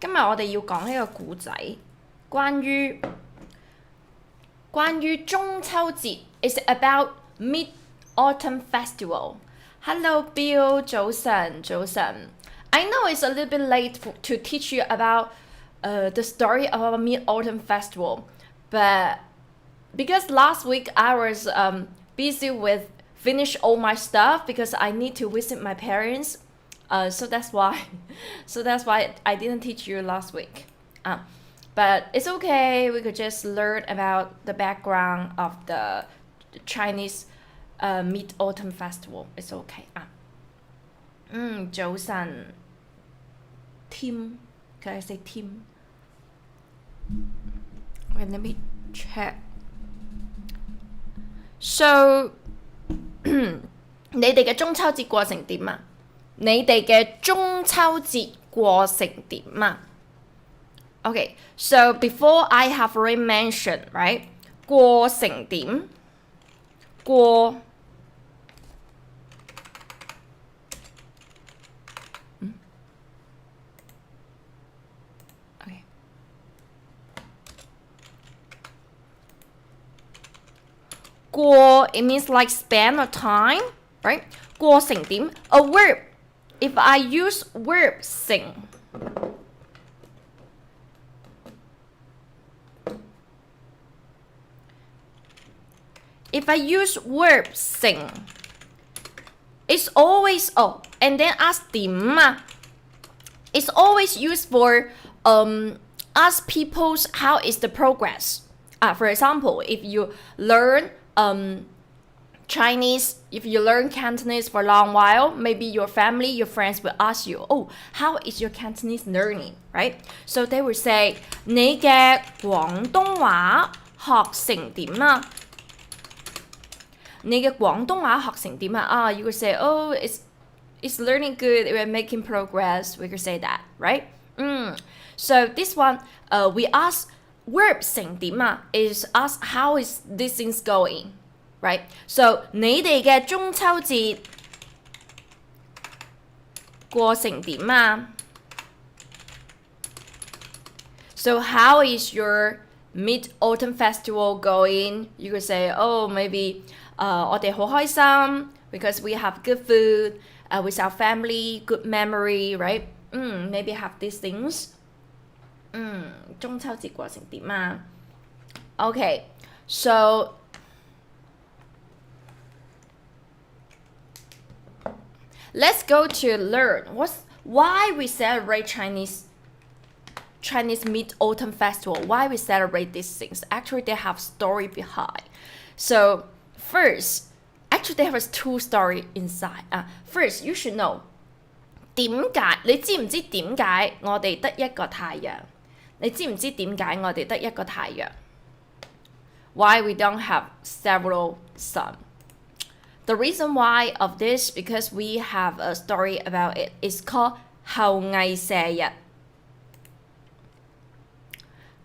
今日我哋要講一個故仔，關於中秋節。It's about Mid-Autumn Festival. Hello, Bill. 早晨。I know it's a little bit late to teach you about the story of our Mid-Autumn Festival, but because last week I was busy with finish all my stuff because I need to visit my parents. So that's why I didn't teach you last week. But it's okay. We could just learn about the background of the Chinese Mid-Autumn Festival. It's okay. 早晨 Tim. Can I say Tim? Wait, let me check. So 你哋嘅中秋節過成點啊？Okay, so before I have already mentioned, right? 過成點？過Okay. 過 it means like span of time, right? 過成點 a verb. If I use verb 成If I use verb 成 it's always and then ask 點啊 it's always used for ask people how is the progress. For example, if you learn Chinese, if you learn Cantonese for a long while, maybe your family, your friends will ask you, how is your Cantonese learning, right? So they will say, 你嘅廣東話學成點啊？你嘅廣東話學成點啊？ you could say, it's learning good, we're making progress. We could say that, right? So this one, we ask verb 成點啊 is ask how is this things going, right? So 你哋嘅中秋節過成點啊 So how is your Mid-Autumn Festival going? You could say, maybe 我哋好開心 because we have good food, with our family, good memory, right? Maybe have these things. 中秋節過成點啊 Okay, so let's go to learn why we celebrate Chinese Mid-Autumn Festival. Why we celebrate these things? Actually, they have story behind. So first, actually they have two story inside. First, you should know 點解你知唔知點解我哋得一個太陽？你知唔知點解我哋得一個太陽 Why we don't have several sun? The reason why of this because we have a story about it. It's called 后羿射日。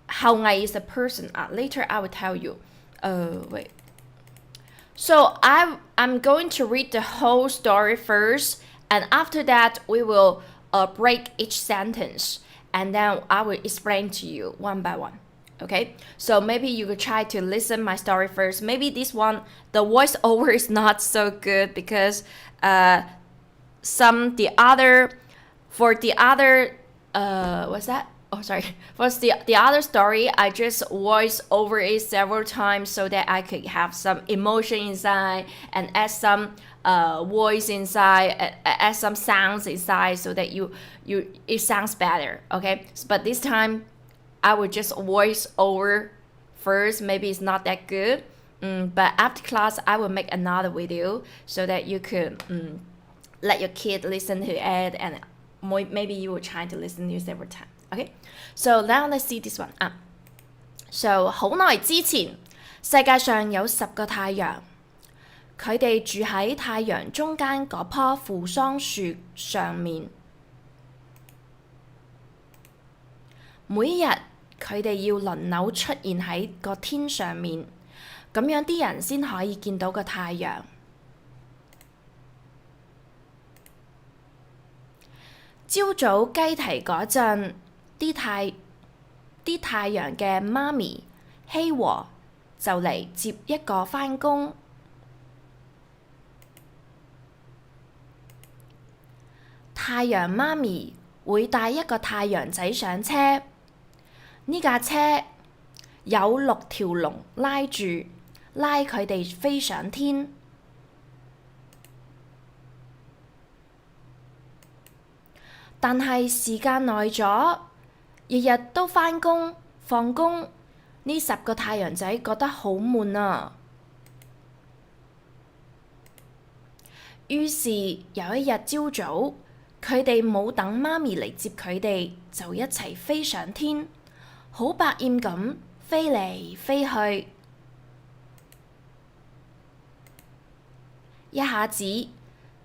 后羿 is a person. Later I will tell you. Wait. So I'm going to read the whole story first, and after that we will break each sentence, and then I will explain to you one by one. Okay, so maybe you could try to listen my story first. Maybe this one, the voiceover is not so good because what's that? For the other story, I just voice over it several times so that I could have some emotion inside and add some voice inside, add some sounds inside so that it sounds better. Okay, but this time I will just voice over first. Maybe it's not that good, but after class I will make another video so that you could let your kid listen to it, and maybe you will try to listen to it several times. Okay, so now let's see this one. So 好耐之前，世界上有10個太陽，佢哋住喺太陽中間嗰棵扶桑樹上面。每日佢哋要輪流出現喺個天上面，咁樣啲人先可以見到個太陽。朝早雞啼嗰陣，啲太陽嘅媽咪希和就嚟接一個返工。太陽媽咪會帶一個太陽仔上車，呢架車有6條龍拉住，拉佢哋飛上天。但係時間耐咗，日日都返工放工，呢10個太陽仔覺得好悶啊。於是有一日朝早，佢哋冇等媽咪嚟接佢哋，就一齊飛上天，好百厭咁飛嚟飛去。一下子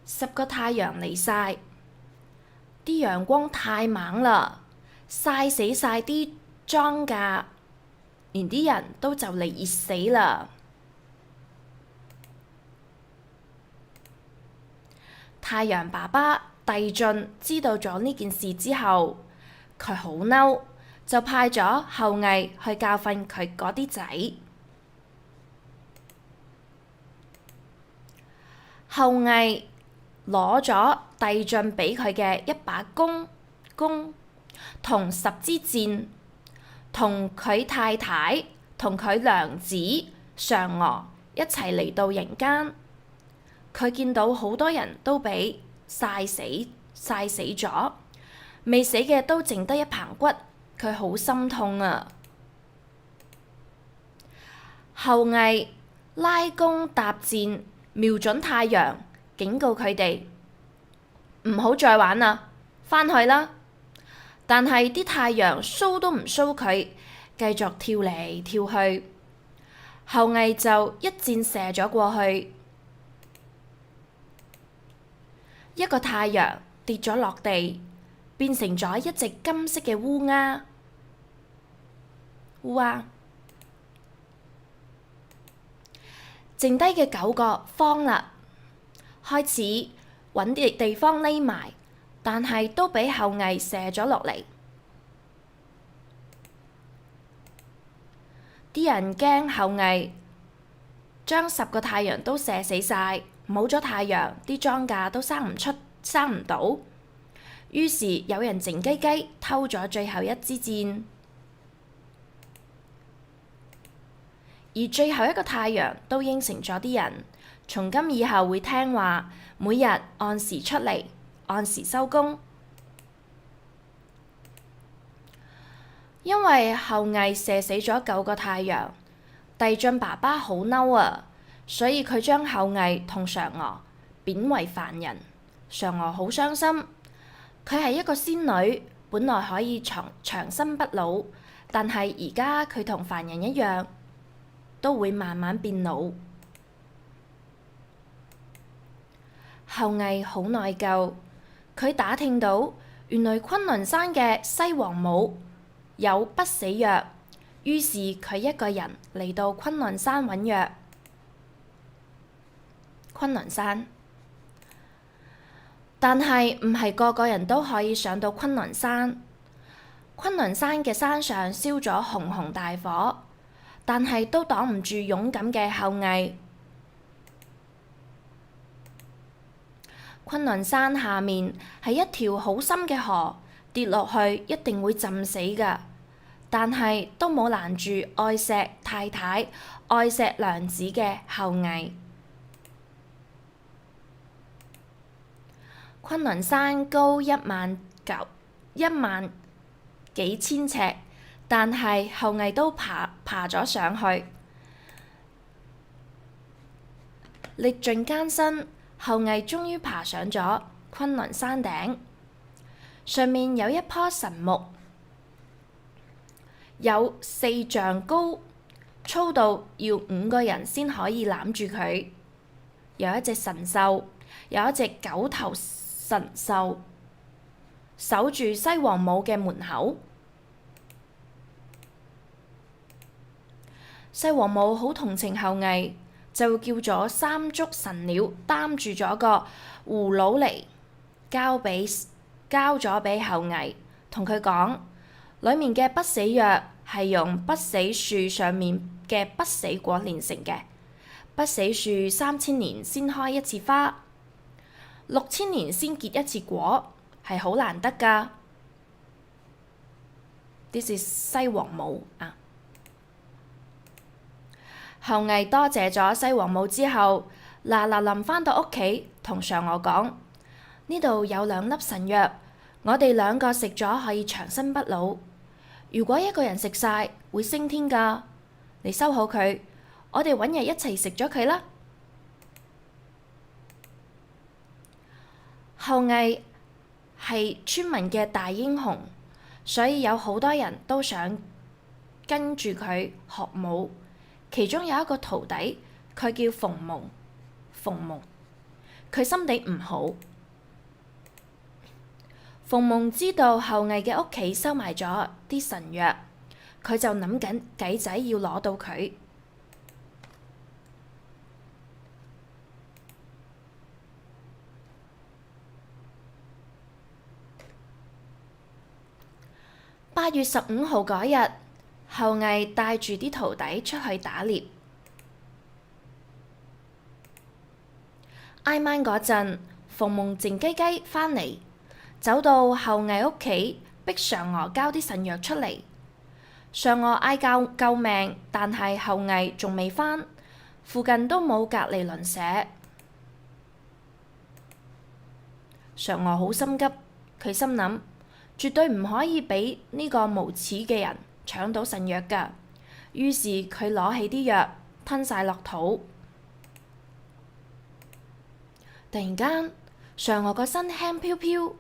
10個太陽嚟晒，啲陽光太猛啦，曬死晒啲莊稼，連啲人都就嚟熱死啦。太陽爸爸帝俊知道咗呢件事之後，佢好嬲，就派咗後羿去教訓佢嗰啲仔。後羿攞咗帝俊俾佢嘅一把弓同10支箭，同佢太太同佢娘子嫦娥一齊嚟到人間。佢見到好多人都俾曬死咗，未死嘅都剩得一棚骨，佢好心痛啊！後羿拉弓搭箭，瞄準太陽，警告佢哋唔好再玩啦，返去啦。但係啲太陽騷都唔騷佢，繼續跳嚟跳去。後羿就一箭射咗過去，一個太陽跌咗落地，變成咗一隻金色嘅烏鴉。剩低嘅9個慌啦，開始揾啲地方匿埋，但係都俾後羿射咗落嚟。啲人驚後羿將10個太陽都射死晒，冇咗太陽，啲莊稼都生唔到。於是有人靜雞雞偷咗最後一支箭，而最後一個太陽都應承咗啲人，從今以後會聽話，每日按時出嚟，按時收工。因為後羿射死咗9個太陽，帝俊爸爸好嬲啊，所以佢將後羿同嫦娥貶為凡人。嫦娥好傷心，佢係一個仙女，本來可以長生不老，但係而家佢同凡人一樣，都會慢慢變老。後羿好內疚，佢打聽到原來崑崙山嘅西王母有不死藥，於是佢一個人嚟到崑崙山揾藥。崑崙山，但係唔係個個人都可以上到崑崙山。崑崙山嘅山上燒咗熊熊大火，但係都擋唔住勇敢嘅後羿。崑崙山下面係一條好深嘅河，跌落去一定會浸死㗎，但係都冇攔住愛錫太太、愛錫娘子嘅後羿。崑崙山高1萬幾千尺，但係後羿都爬咗上去，歷盡艱辛，後羿終於爬上咗崑崙山頂。上面有一棵神木，有4丈高，粗到要5個人先可以攬住佢。有一隻神獸，有一隻9頭神獸守住西王母嘅門口。西王母好同情後羿，就叫咗3足神鳥擔住咗個葫蘆嚟，交咗俾後羿，同佢講：裡面嘅不死藥係用不死樹上面嘅不死果煉成嘅。不死樹3000年先開一次花，6000年先結一次果，係好難得㗎。This is 西王母啊。後羿多謝咗西王母之後，嗱嗱臨返到屋企，同嫦娥講：呢度有2粒神藥，我哋2個食咗可以長生不老。如果一個人食晒，會升天㗎。你收好佢，我哋揾日一齊食咗佢啦。後羿係村民嘅大英雄，所以有好多人都想跟住佢學武。其中有一個徒弟，佢叫馮蒙，佢心地唔好。馮蒙知道後羿嘅屋企收埋咗啲神藥，佢就諗緊計仔要攞到佢。8月15號嗰日，後羿帶住啲徒弟出去打獵。挨晚嗰陣，馮蒙靜雞雞返嚟，走到後羿屋企，逼嫦娥交啲神藥出嚟。嫦娥嗌救命，但係後羿仲未返，附近都冇隔離鄰舍。嫦娥好心急，佢心諗絕對唔可以俾呢個無恥嘅人搶到神藥㗎。於是佢攞起啲藥吞晒落肚。突然間，嫦娥個身輕飄飄，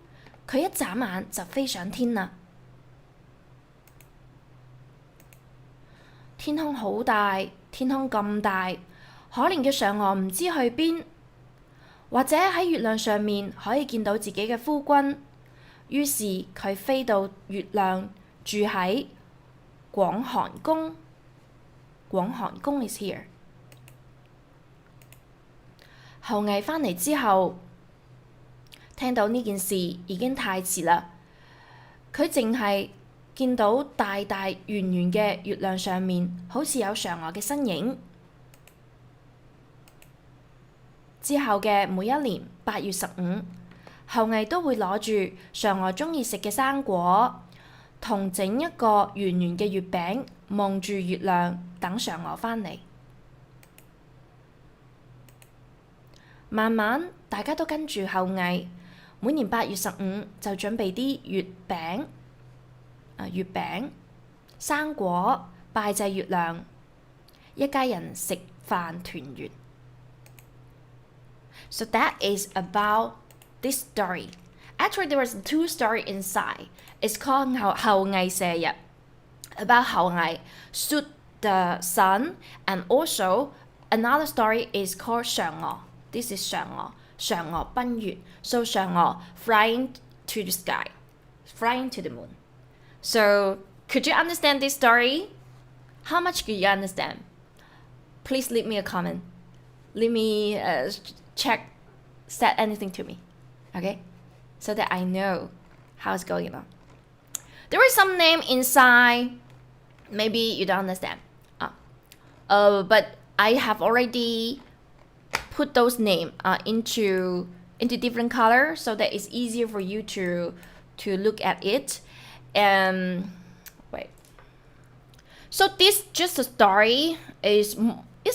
佢一眨眼就飛上天啦。天空好大，天空咁大，可憐嘅嫦娥唔知去邊，或者喺月亮上面可以見到自己嘅夫君。於是佢飛到月亮，住喺廣寒宮。廣寒宮 is here。後羿返嚟之後，聽到呢件事已經太遲啦。佢淨係見到大大圓圓嘅月亮上面，好似有嫦娥嘅身影。之後嘅每一年8月15，後羿都會攞住嫦娥鍾意食嘅生果，同整一個圓圓嘅月餅，望住月亮等嫦娥返嚟。慢慢大家都跟住後羿，每年8月15就準備啲月餅、生果拜祭月亮，一家人食飯團圓。So that is about this story. Actually, there was 2 stories inside. It's called 後羿射日, about 後羿shoot the sun, and also another story is called 嫦娥. This is 嫦娥奔月. So 嫦娥 flying to the sky, flying to the moon. So could you understand this story? How much could you understand? Please leave me a comment. Leave me said anything to me, okay? So that I know how it's going on. There is some name inside. Maybe you don't understand. But I have already put those names into different colors so that it's easier for you to look at it. And wait. So this just a story is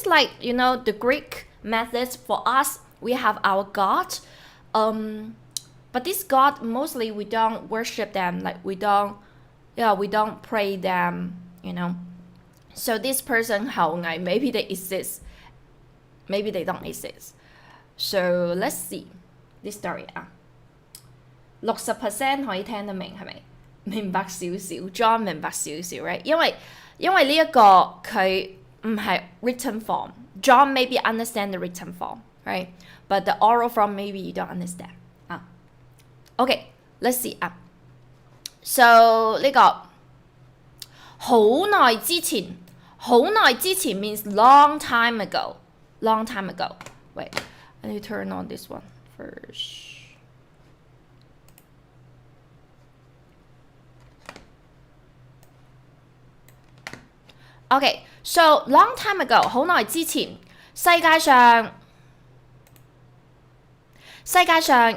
like, you know, the Greek methods. For us, we have our God. But this God, mostly we don't worship them, like we don't pray them, you know. So this person 後羿, maybe they exist, maybe they don't exist. So let's see this story 60% 可以聽得明係咪？明白少少 ，John 明白少少 ，right？ 因為呢一個佢唔係 written form，John maybe understand the written form，right？But the oral form maybe you don't understand。Okay，let's see So 呢個好耐之前means long time ago，long time ago。Wait， I need to turn on this one first。Okay, so long time ago, 好耐之前，世界上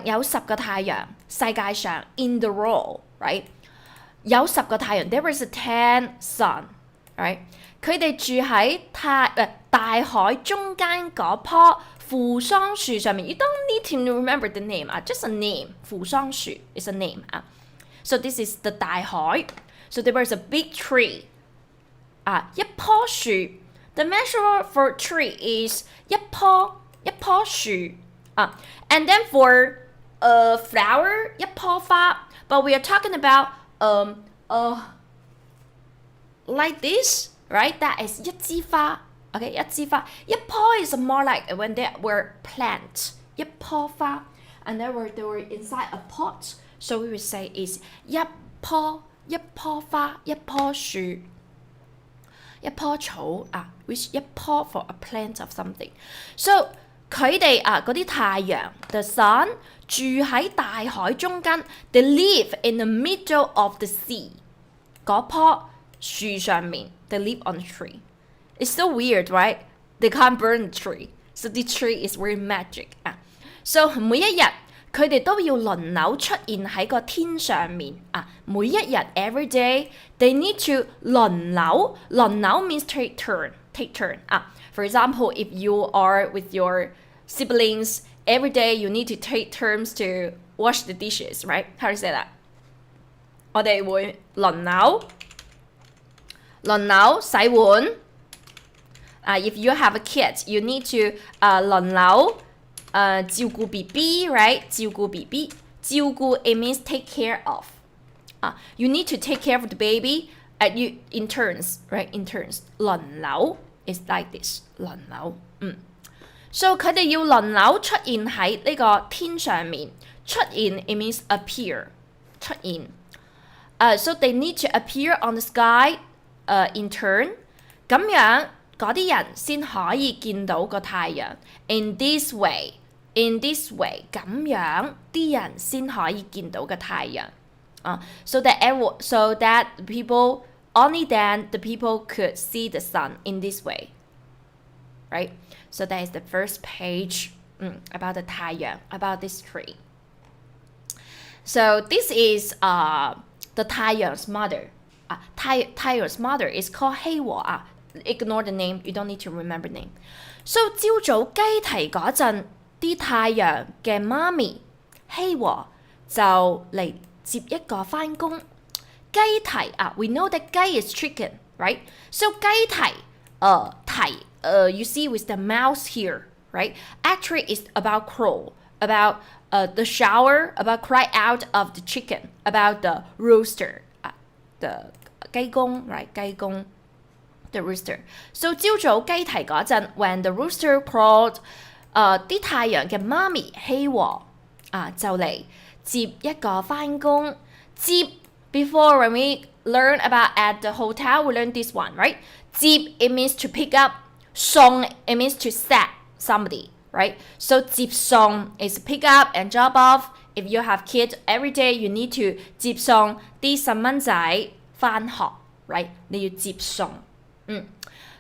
有10個太陽，世界上 in the world, right? 有10個太陽 there is a 10 sun, right? 佢哋住喺大海中間嗰棵扶桑樹上面。You don't need to remember the name, just a name. 扶桑樹 is a name. So this is the 大海。So there was a big tree. 一棵樹。The measure for tree is 一棵樹。And then for a flower, 一棵花。But we are talking about like this, right? That is 一枝花。Okay, 一枝花。一棵 is more like when they were plant. 一棵花。And then they were inside a pot. So we would say is 一棵花，一棵樹。一棵草which 一棵 for a plant of something. So 佢哋嗰啲太陽 the sun 住喺大海中間 they live in the middle of the sea 嗰棵樹上面 they live on the tree. It's so weird, right? They can't burn the tree. So the tree is very magic. So 每一日佢哋都要輪流出現喺個天上面每一日 every day they need to 輪流 means take turn. For example, if you are with your siblings, every day you need to take turns to wash the dishes, right? How do you say that? 我哋會輪流洗碗。If you have a kid, you need to 輪流照顧 BB, right? 照顧 BB. 照顧 it means take care of. You need to take care of the baby you in turns, right? In turns. 輪流 is like this. 輪流。So 佢哋要輪流出現喺呢個天上面。出現 it means appear. 出現。So they need to appear on the sky in turn. 咁樣嗰啲人先可以見到個太陽。In this way, 咁樣啲人先可以見到個太陽。So that people only then the people could see the sun in this way, right? So that is the first page about the 太陽 about this tree. So this is the 太陽's mother. 太陽's mother is called 希和Ignore the name, you don't need to remember name. So 朝早雞啼嗰陣，啲太陽嘅媽咪希和就嚟接一個返工。雞啼we know that 雞 is chicken, right? So 雞啼you see with the mouse here, right? Actually it's about crow, about the shower, about cry out of the chicken, about the rooster, the 雞公 right? 雞公 the rooster. So 朝早雞啼嗰陣 when the rooster crowed 啲太陽嘅媽咪希和就嚟接一個返工。接 before when we learn about at the hotel we learn this one, right? 接 it means to pick up. 送 it means to set somebody, right? So 接送 is pick up and drop off. If you have kids every day you need to 接送啲細蚊仔返學 right? 你要接送。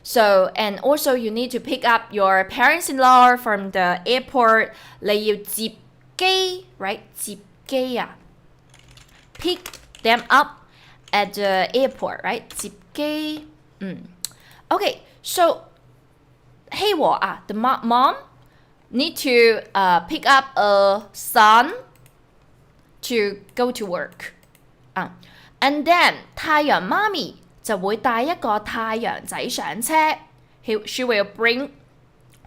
So, and also you need to pick up your parents-in-law from the airport. 你要接機 right? 接機Pick them up at the airport, right? 接機。Okay, so 希和the mom need to pick up a son to go to work. And then 太陽媽咪就會帶一個太陽仔上車。She will bring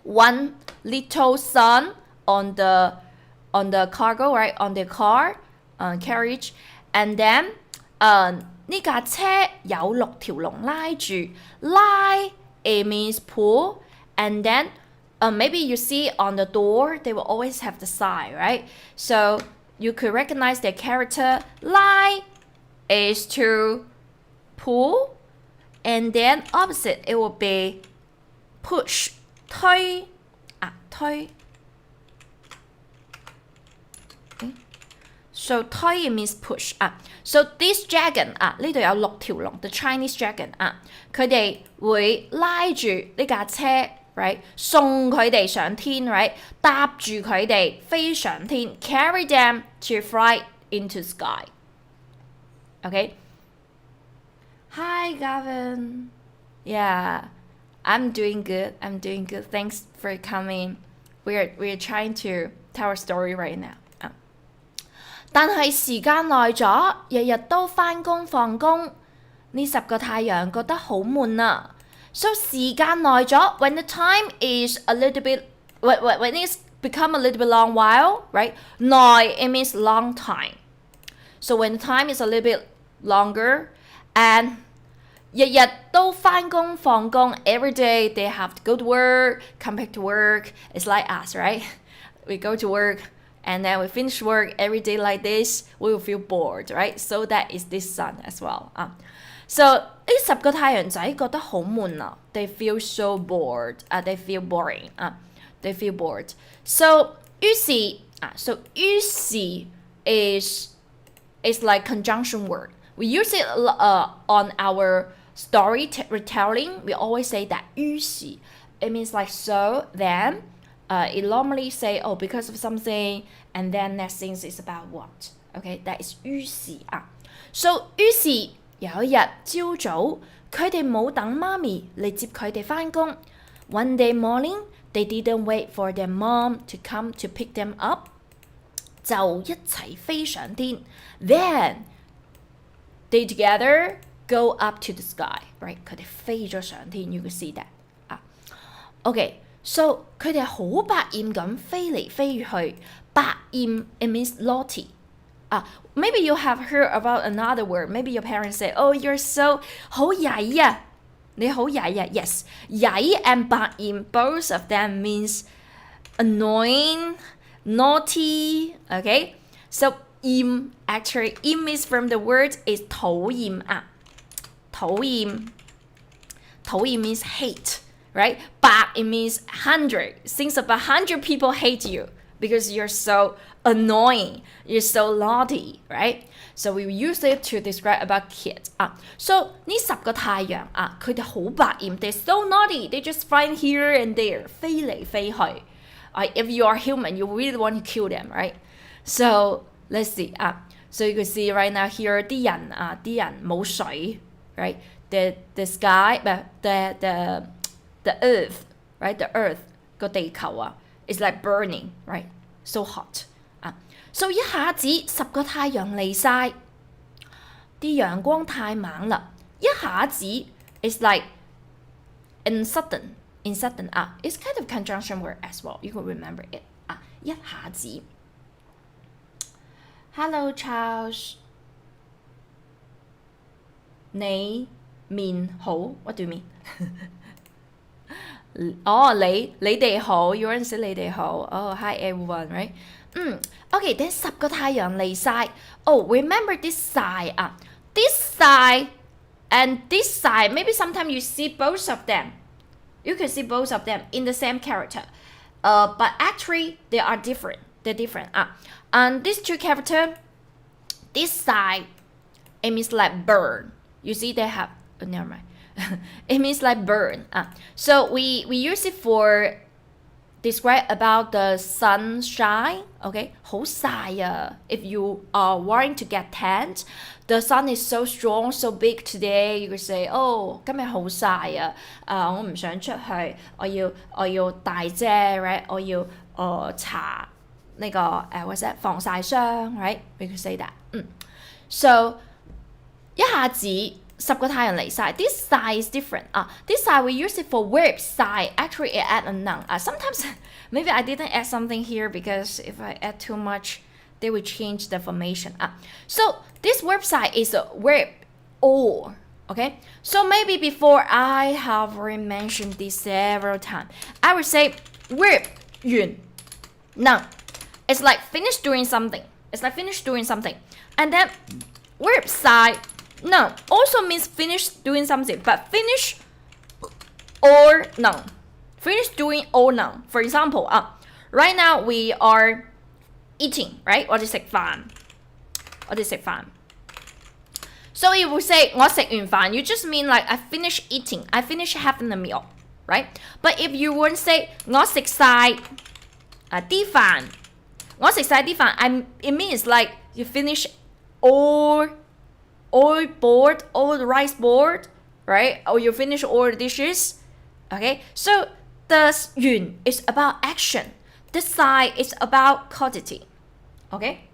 one little son on the cargo, right? On the car, carriage. And then 呢架車有6條龍拉住。拉 it means pull. And then maybe you see on the door, they will always have the sign, right? So you could recognize their character. 拉 is to pull, and then opposite it will be push. 推推。So 推 means push 啊。So this dragon 啊，呢度有6條龍 ，the Chinese dragon 啊，佢哋會拉住呢架車 ，right， 送佢哋上天 ，right， 搭住佢哋飛上天 ，carry them to fly into sky. Okay. Hi, Gavin. Yeah, I'm doing good. I'm doing good. Thanks for coming. We're trying to tell a story right now. 但係時間耐咗，日日都返工放工，呢10個太陽覺得好悶啊。So 時間耐咗 when the time is a little bit, when it's become a little bit long while, right? 耐 it means long time. So when the time is a little bit longer and 日日都返工放工 every day they have to go to work, come back to work. It's like us, right? We go to work and then we finish work every day like this, we will feel bored, right? So that is this sun as well. So 呢10個太陽仔覺得好悶啊 They feel so bored. They feel boring. They feel bored. So 於是於是 is like conjunction word. We use it on our story retelling. We always say that 於是 it means like so, then. It normally say, oh, because of something, and then next thing is about what. Okay, that is 於是啊。So 於是有一日朝早，佢哋冇等媽咪嚟接佢哋返工。One day morning, they didn't wait for their mom to come to pick them up. 就一齊飛上天。Then they together go up to the sky. Right? 佢哋飛咗上天。You can see that. Okay.So 佢哋好百厭咁飛嚟飛去，百厭 it means naughty. Maybe you have heard about another word. Maybe your parents say, "Oh, you're so 好曳啊，你好曳啊." Yes, 曳 and 百厭 both of them means annoying, naughty. Okay, so 厭 actually 厭 is from the word is 討厭啊，討厭means hate.Right? 百 it means 100. Since about 100 people hate you because you're so annoying, you're so naughty, right? So we use it to describe about kids. So 呢10個太陽啊，佢哋好百厭 they're so naughty. They just fly here and there, 飛嚟飛去。If you are human, you really want to kill them, right? So let's see. So you can see right now here 啲人冇水 right? The sky, the earth, right? The earth 個地球啊 is like burning, right? So hot. So 一下子10個太陽嚟晒，啲陽光太猛啦，一下子 is like in sudden it's kind of conjunction word as well. You can remember it. 一下子。Hello Charles. 你面好 What do you mean? 你哋好 ，you want to say 你哋好 ？Oh, hi everyone, right? Okay, then 10個太陽嚟晒。Oh, remember this side this side and this side. Maybe sometimes you see both of them. You can see both of them in the same character. But actually they are different. They're different. And these two characters, this side, it means like burn. You see, they have. Never mind. It means like burn. So we use it for describe about the sunshine. Okay, 好曬啊. If you are wanting to get tanned, the sun is so strong, so big today. You could say, oh, 今日好曬啊。我唔想出去，我要大遮 right? 我要搽呢個what's that 防曬霜 right? We could say that. So 一下子10個太陽嚟晒。This side is different. This side we use it for verb side. Actually, it add a noun. Sometimes maybe I didn't add something here because if I add too much, they will change the formation. So this verb side is a verb or. Okay. So maybe before I have already mentioned this several times. I would say verb 完 noun. It's like finish doing something. And then verb side. No, also means finish doing something, but finish or noun. Finish doing or noun. For example, right now we are eating, right? 我哋食飯。我哋食飯。So if we say 我食完飯 you just mean like I finish eating, I finish having a meal, right? But if you won't say 我食晒啲飯 我食晒啲飯 it means like you finish all board, all the rice board, right? Or you finish all the dishes. Okay, so the 完 is about action. The 晒 is about quantity. Okay?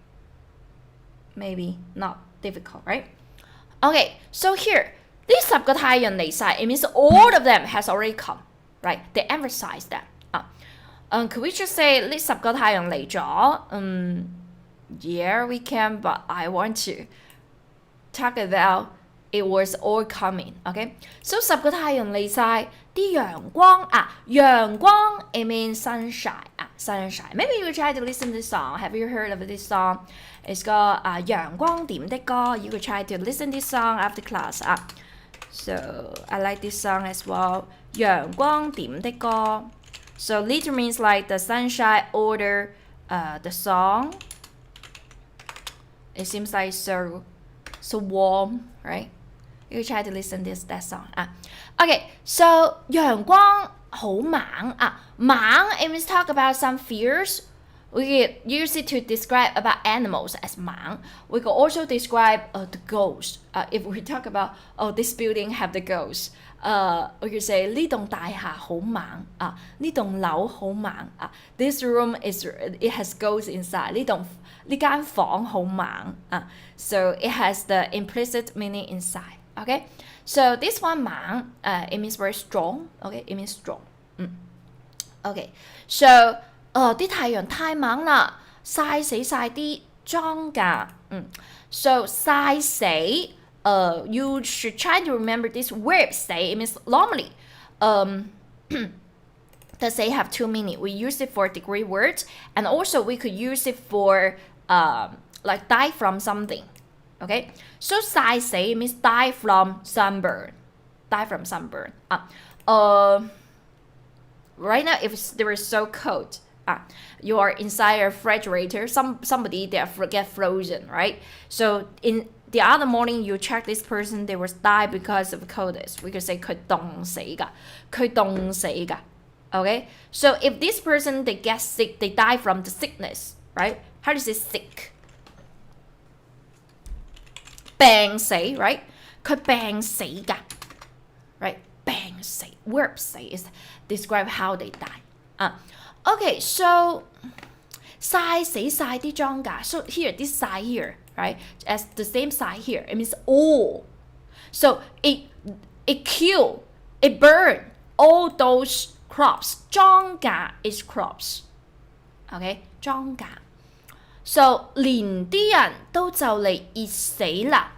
Maybe not difficult, right? Okay, so here, 呢10個太陽嚟晒 it means all of them has already come, right? They emphasize that. Could we just say 呢10個太陽嚟咗? Yeah, we can, but I want to talk about it was all coming, okay? So 10個太陽嚟晒，啲陽光陽光 it means sunshine sunshine. Maybe you try to listen to this song. Have you heard of this song? It's called 陽光點的歌. You could try to listen this song after class. So I like this song as well. 陽光點的歌. So literally means like the sunshine or the song. It seems like so warm, right? You try to listen to that song. Okay, so 陽光好猛猛 it means talk about some fears. We could use it to describe about animals as 猛. We could also describe the ghost. If we talk about this building have the ghost. We could say 呢棟大廈好猛呢棟樓好猛This room it has ghosts inside. 呢間房好猛So it has the implicit meaning inside. Okay, so this one 猛 it means very strong. Okay, it means strong. Okay, so 啲太陽太猛啦，曬死晒啲莊稼。So 曬死you should try to remember this verb say. It means normally the say have two meaning. We use it for degree words, and also we could use it for like die from something. Okay, so 曬死 means die from sunburn. Die from sunburn. Right now, if there is so cold, you are inside a refrigerator. Somebody they get frozen, right? So in the other morning, you check this person, they will die because of coldness. We could say 佢凍死㗎，佢凍死㗎。Okay, so if this person they get sick, they die from the sickness, right? How do you say sick? 病死 right? 佢病死㗎 right? 病死 verb say is describe how they die. Okay, so 曬死晒啲莊稼 So here, this side here, right? As the same side here, it means all. So it kill, it burn all those crops. 莊稼 is crops. Okay, 莊稼 So 連啲人都就嚟熱死啦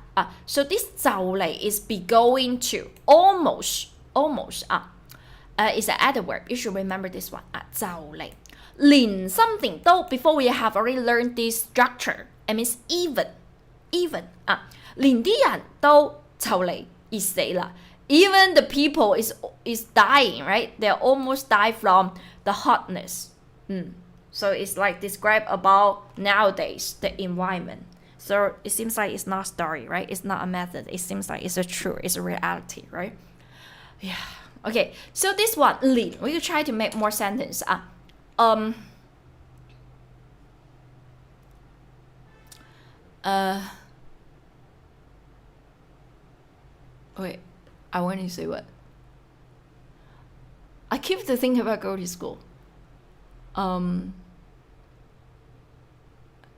So this 就嚟 is be going to almost is an adverb. You should remember this one 就嚟連 something 都 before we have already learned this structure it means even 連啲人都就嚟熱死啦 Even the people is dying, right? They almost die from the hotness. So it's like describe about nowadays the environment. So it seems like it's not story, right? It's not a method. It seems like it's a truth. It's a reality, right? Yeah. Okay. So this one, 連 we will try to make more sentence. Wait. I want to say what? I keep thinking about go to school.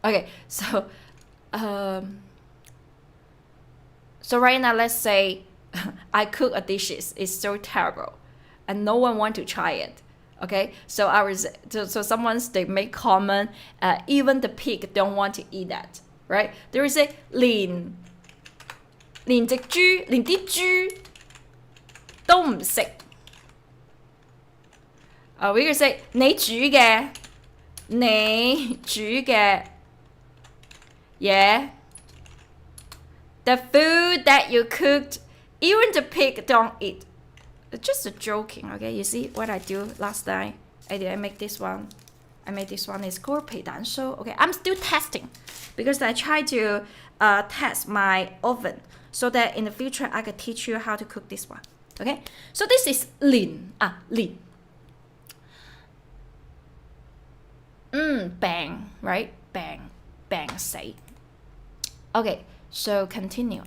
Okay, so right now let's say I cook a dishes. It's so terrible, and no one want to try it. Okay, so they make comment. Even the pig don't want to eat that. Right? There is a 連隻豬連啲豬都唔食。We can say 你煮嘅 Yeah. The food that you cooked, even the pig don't eat. Just joking, okay? You see what I do last night? I make this one. I made this one is called 皮蛋酥. Okay, I'm still testing because I try to test my oven so that in the future I can teach you how to cook this one. Okay, so this is 連 連. Bang, right? Bang, bang, say. Okay, so continue.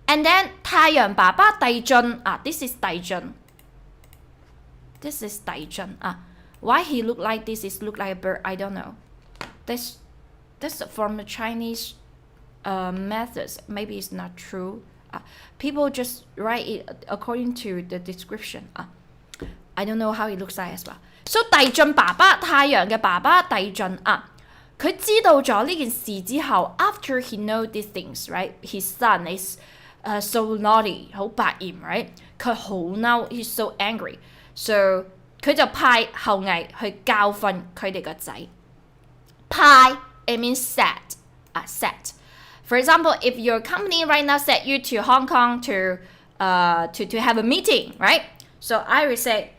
And then 太陽爸爸遞進 this is 遞進. This is 遞進 Why he look like this is look like a bird, I don't know. That's from the Chinese methods. Maybe it's not true. People just write it according to the description. I don't know how it looks like as well. So 遞進爸爸太陽嘅爸爸遞進佢知道咗呢件事之後 after he know these things, right? His son is so naughty, 好百厭 right? 佢好嬲 he's so angry. So 佢就派後羿去教訓佢哋個仔。派 it means set. Set. For example, if your company right now set you to Hong Kong to have a meeting, right? So I will say,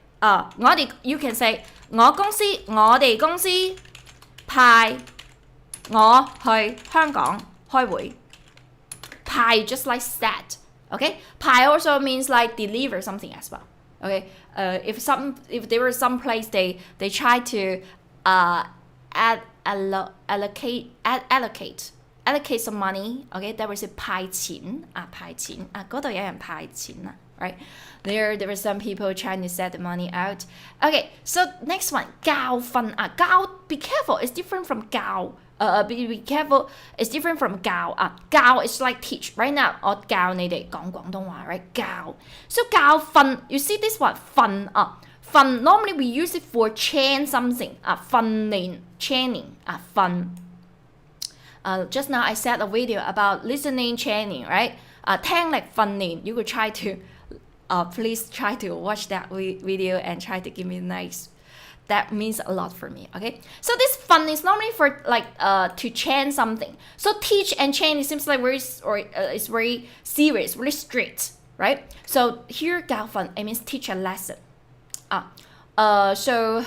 you can say 我哋公司派我去香港開會。派 just like set, okay? 派 also means like deliver something as well, okay? If there was some place they try to allocate some money, okay? There was a 派錢派錢嗰度有人派錢right? There were some people trying to set the money out. Okay, so next one 教訓教 be careful, it's different from 教. Be careful, it's different from 教教 is like teach. Right now 我教你哋講廣東話 right? 教 so 教訓 you see this one 訓訓 normally we use it for chain something 訓練 chaining 訓 just now I said a video about listening chaining, right? 聽力訓練 you could try to please try to watch that video and try to give me nice. That means a lot for me, okay? So this fun is normally for like to chain something. So teach and chain it seems like it's very serious, really strict, right? So here 教訓 it means teach a lesson. So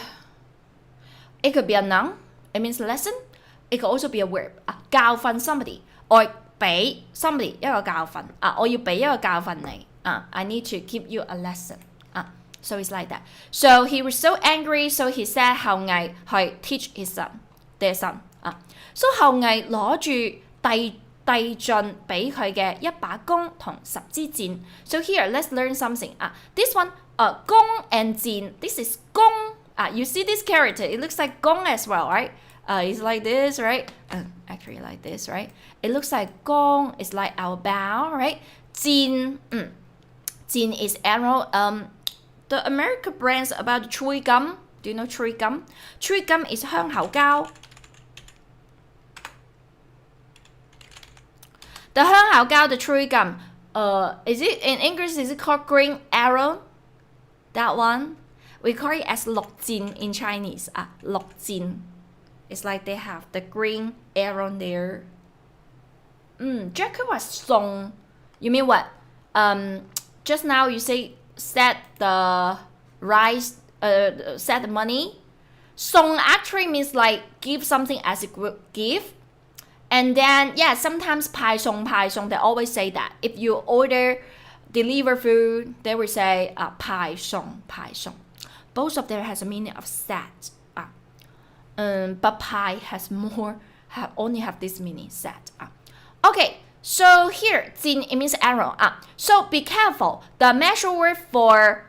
it could be a noun, it means lesson. It could also be a verb. 教訓 somebody or 俾 somebody 一個教訓我要俾一個教訓你I need to give you a lesson. So it's like that. So he was so angry, so he said 後羿去 teach his son, their son. So 後羿攞住遞進俾佢嘅一把弓同十支箭. So here, let's learn something. This one, 弓 and 箭. This is 弓. You see this character, it looks like 弓 as well, right? It's like this, right? Actually like this, right? It looks like 弓. It's like our bow, right? 箭, 箭 is arrow. The American brands about chewy gum. Do you know chewy gum? Chewy gum is 香口膠. The 香口膠, the chewy gum. Is it in English? Is it called green arrow? That one. We call it as 綠箭 in Chinese. 綠箭. It's like they have the green arrow there. Jackie was 送. You mean what? Just now you say set the rice, set the money. 送 actually means like give something as a gift. And then, yeah, sometimes 派送, they always say that. If you order, deliver food, they will say 派送. Both of them has a meaning of set. But 派 has more, only have this meaning, set. Okay. So here, 箭 it means arrow. So be careful. The measure word for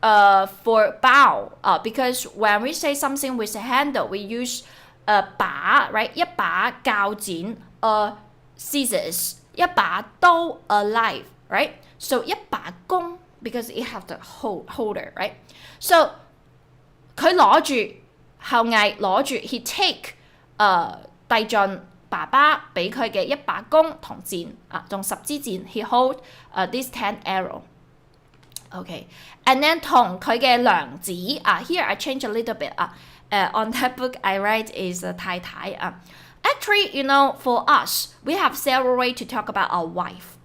bow. Because when we say something with a handle, we use 把, right? 一把鉸剪, scissors. 一把刀, a knife, right? So 一把弓 because it have the holder, right? So 佢攞住後羿攞住 he take 遞進爸爸俾佢嘅一把弓同箭同十支箭 he hold this 10 arrow. Okay, and then 同佢嘅娘子here I change a little bit on that book I write is 太太Actually, you know, for us we have several ways to talk about our wife.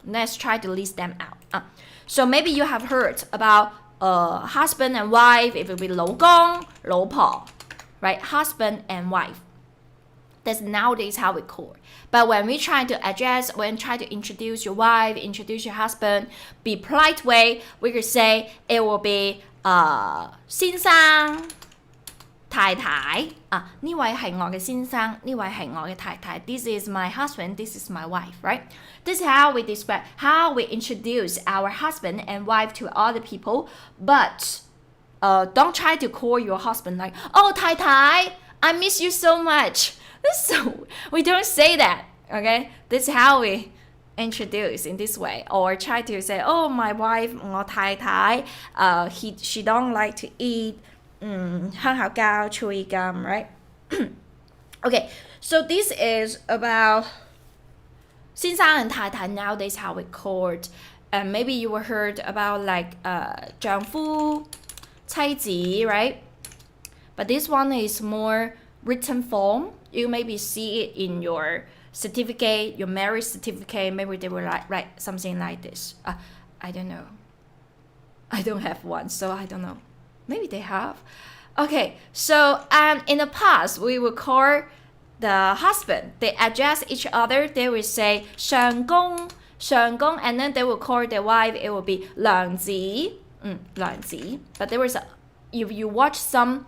Let's try to list them out. So maybe you have heard about husband and wife. It will be 老公老婆, right? Husband and wife. That's nowadays how we call it. But when we try to address, when try to introduce your wife, introduce your husband, be polite way, we could say it will be 先生太太啊，呢位係我嘅先生，呢位係我嘅太太。This is my husband, this is my wife, right? This is how we describe, how we introduce our husband and wife to other people. But don't try to call your husband like, oh 太太 I miss you so much. So we don't say that, okay? This is how we introduce in this way. Or try to say, oh my wife 我太太 she don't like to eat 香口膠 chewy gum, right? Okay, so this is about 先生 and 太太. Nowadays how we call it. And maybe you were heard about like 丈夫妻子, right? But this one is more written form. You maybe see it in your certificate, your marriage certificate. Maybe they will write something like this. I don't know. I don't have one, so I don't know. Maybe they have. Okay, so in the past, we would call the husband. They address each other. They will say 相公, and then they will call the wife. It will be 娘子, 娘子. But there was if you watch some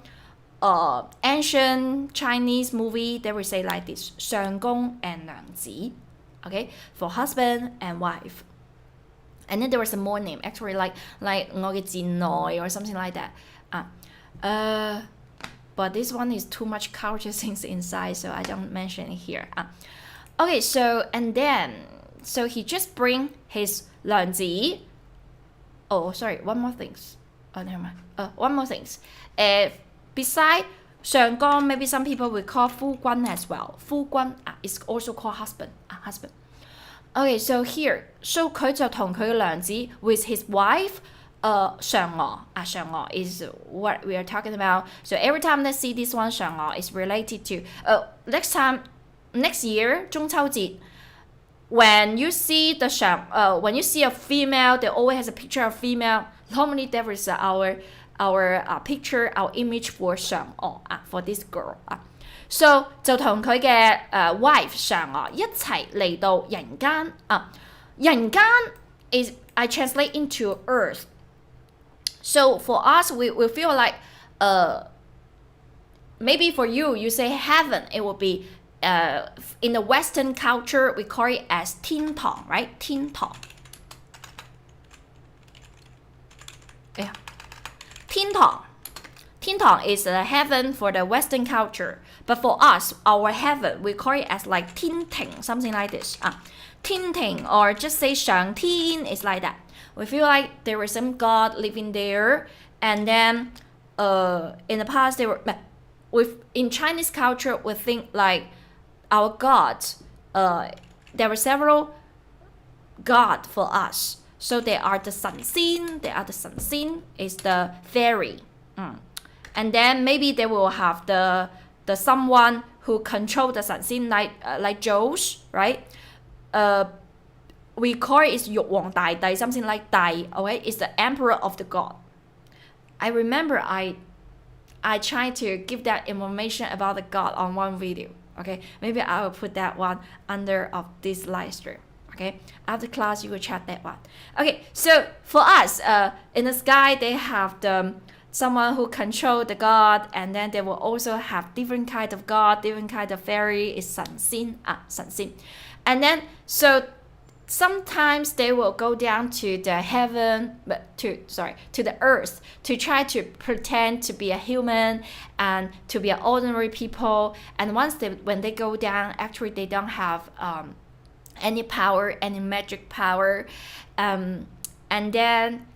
ancient Chinese movie, they will say like this, 相公 and 娘子, okay, for husband and wife. And then there was a more name, actually like 我嘅姊妹 or something like that. But this one is too much culture things inside, so I don't mention it here. Okay, so and then so he just bring his 娘子. Oh, sorry, one more things. Oh, never mind. One more things. Beside 相公, maybe some people will call 夫君 as well. 夫君 is also called husband. Husband. Okay, so here, so 佢就同佢嘅娘子 with his wife, 嫦娥. 嫦娥 is what we are talking about. So every time they see this one, 嫦娥 is related to next year, 中秋節. When you see when you see a female, they always has a picture of female. Normally there is our picture, our image for 嫦娥 for this girl. So 就同佢嘅wife 嫦娥一齊嚟到人間人間 is I translate into earth. So for us, we feel like maybe for you say heaven, it will be in the Western culture we call it as 天堂, right? 天堂. Yeah. 天堂. 天堂 is a heaven for the Western culture. But for us, our heaven, we call it as like 天庭, something like this. 天庭, or just say 上天 is like that. We feel like there was some God living there. And then in the past, in Chinese culture, we think like our gods, there were several God for us. So they are the 神仙,神仙 is the fairy. And then maybe they will have the someone who control the 神仙 like Joes, right? We call it is 玉皇大帝, something like 帝, okay? It's the emperor of the god. I remember I tried to give that information about the god on one video. Okay, maybe I will put that one under of this live stream. Okay, after class you will check that one. Okay, so for us, in the sky they have someone who control the god, and then they will also have different kind of god, different kind of fairy is 神仙, 神仙. And then so sometimes they will go down to the heaven, to the earth to try to pretend to be a human and to be an ordinary people. And when they go down, actually they don't have any power, any magic power. And then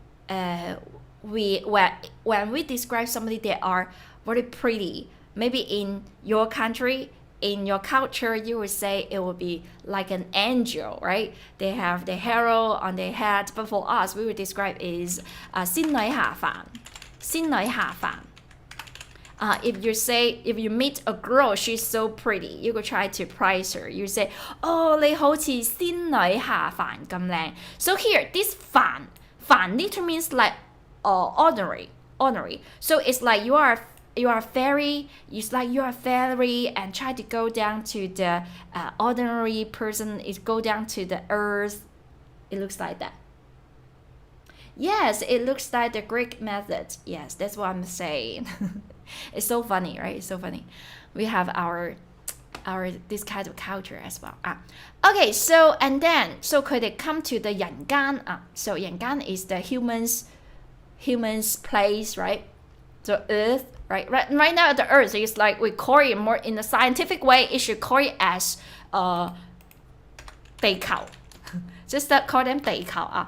when we describe somebody, they are very pretty. Maybe in your country, in your culture, you would say it would be like an angel, right? They have the halo on their head. But for us, we would describe is 仙女下凡. 仙女下凡. If you meet a girl, she's so pretty, you could try to praise her. You say, oh, 你好似仙女下凡咁靚. So here, this 凡凡 literally means like ordinary. So it's like you are a fairy. It's like you are a fairy and try to go down to the ordinary person. Is go down to the earth. It looks like that. Yes, it looks like the Greek method. Yes, that's what I'm saying. It's so funny, right? It's so funny. We have our this kind of culture as well. Okay, so and then so 佢哋 come to the 人間 So 人間 is the humans place, right? The earth, right? Right now the earth is like we call it more in a scientific way. It should call it as 地球 just call them 地球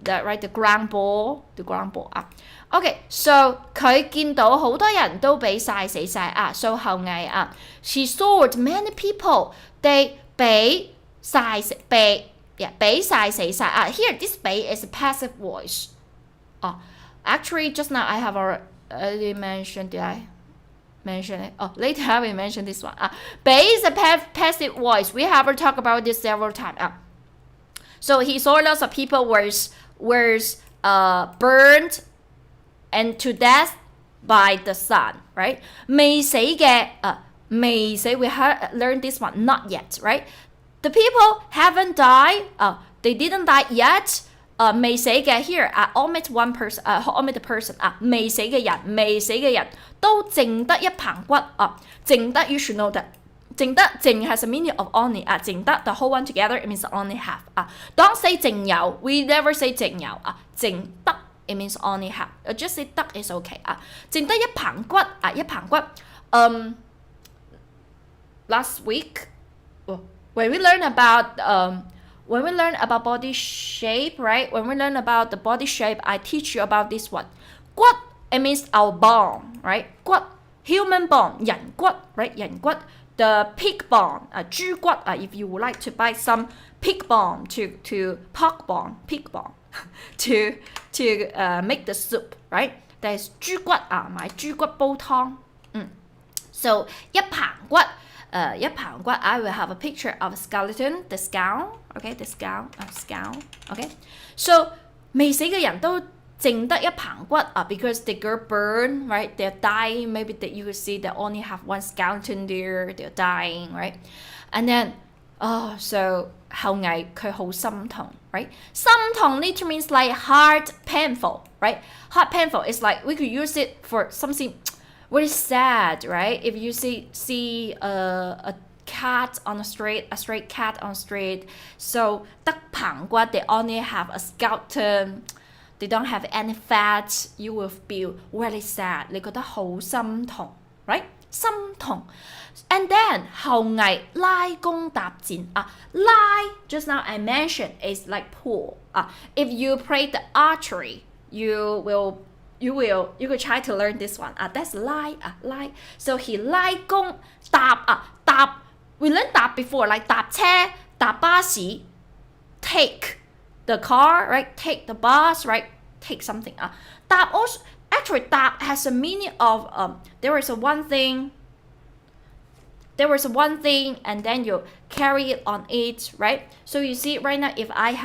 the ground ball Okay, so 佢見到好多人都俾曬死曬so 後羿she saw many people they 俾曬死曬here this 俾 is a passive voice actually just now I have already mentioned. Did I mention it? Later I will mention this one 俾 is a passive voice. We have talked about this several times so he saw lots of people was burned and to death by the sun, right? 未死嘅未死 we have learned this one, not yet, right? The people haven't died, they didn't die yet. 未死嘅 here omit one person, omit the person 未死嘅人都淨得一棚骨淨得 you should know that 淨得淨 has a meaning of only 淨得 the whole one together it means only half don't say 淨有 we never say 淨有淨得 it means only half just say 得 is okay 淨得一棚骨一棚骨last week when we learn about body shape, right? When we learn about the body shape, I teach you about this one. 骨 it means our bone, right? 骨 human bone 人骨 right? 人骨 the pig bone 豬骨 if you would like to buy some pig bone to pork bone pig bone to make the soup, right? That is 豬骨買豬骨煲湯so 一棚骨一棚骨 I will have a picture of a skeleton, the skull, okay, the skull, okay. So 未死嘅人都淨得一棚骨because they got burned, right? They're dying. Maybe that you could see they only have one skeleton there. They're dying, right? And then so 後羿佢好心痛 right? 心痛 literally means like heart painful, right? Heart painful is like we could use it for something very sad, right? If you see a cat on the street, a stray cat on the street, so 得棚骨 they only have a skeleton, they don't have any fat, you will feel really sad. 你覺得好心痛 right? 心痛 and then 後羿拉弓搭箭拉 just now I mentioned is like pool if you play the archery you could try to learn this one that's lie lie so he 拉弓搭搭 we learned 搭 before like 搭車搭巴士 take the car right take the bus right take something 搭 also actually 搭 has a meaning of there was one thing and then you carry it on it, right? So you see right now if I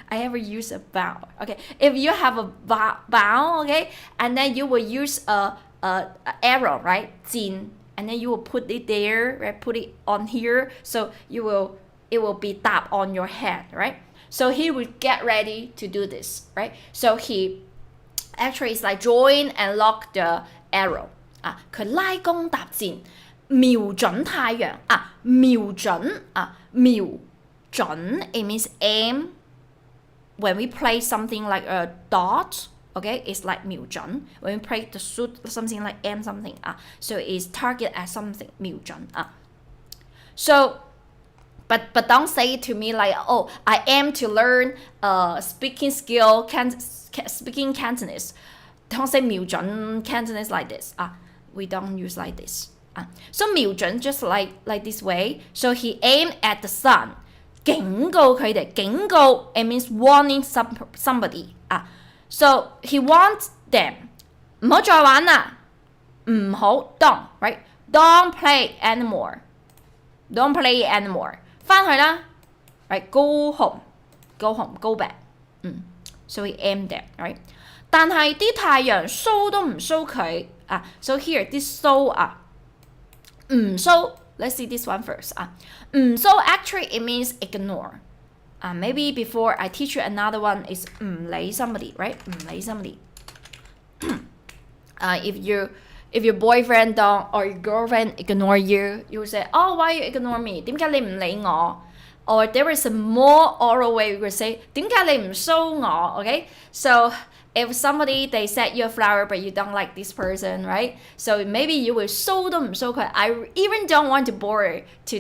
ever use a bow, okay? If you have a bow, okay, and then you will use a arrow, right? 箭 and then you will put it there, right? Put it on here, so it will be tap on your head, right? So he would get ready to do this, right? So he actually is like join and lock the arrow. 佢拉弓搭箭，瞄準太陽瞄準瞄準 it means aim. When we play something like a dot, okay, it's like 瞄準. When we play the shoot something like aim something so it's target at something 瞄準So but don't say it to me like oh I aim to learn speaking skill speaking Cantonese. Don't say 瞄準 Cantonese like this we don't use like this so 瞄準 just like this way. So he aimed at the sun. 警告佢哋警告 it means warning somebody so he wants them 唔好再玩啦唔好 don't right don't play anymore 翻去啦 right go home go back So he aimed there, right? 但係啲太陽騷都唔騷佢啊。So here 啲騷啊，唔騷。Let's see this one first 啊。唔騷 actually it means ignore. Maybe before I teach you another one is 唔理 somebody, right? 唔理 somebody. If your boyfriend don't or your girlfriend ignore you, you will say, oh, why you ignore me? 點解你唔理我? Or there is a more oral way we would say, 點解你唔騷我? Okay? So if somebody they set you a flower but you don't like this person, right? So maybe you will 騷都唔騷佢. I even don't want to bore to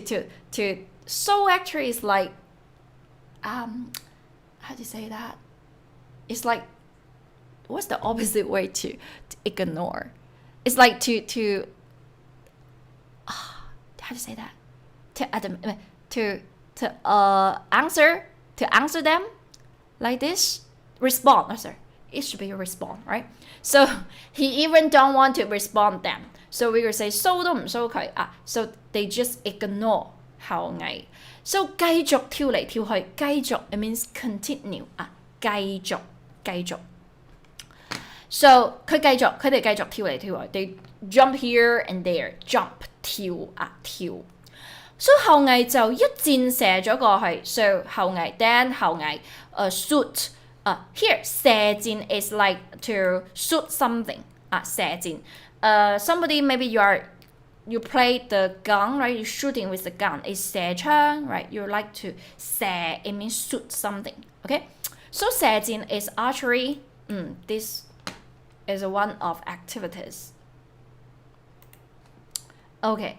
騷 actually is like how do you say that? It's like what's the opposite way to ignore? It's like to how do you say that? To answer them like this. Respond. Oh, sorry. It should be a respond, right? So he even don't want to respond them. So we will say 騷都唔騷佢啊。So they just ignore 後羿。So 繼續跳嚟跳去，繼續 it means continue 啊，繼續。So 佢哋繼續跳嚟跳去 ，they jump here and there， jump 跳。So 後羿就一箭射咗過去。So 後羿 shoot。Here 射箭 is like to shoot something. 射箭。Somebody maybe you play the gun, right? You're shooting with the gun. It's 射槍, right? You like to 射, it means shoot something. Okay? So 射箭 is archery. This is one of activities. Okay.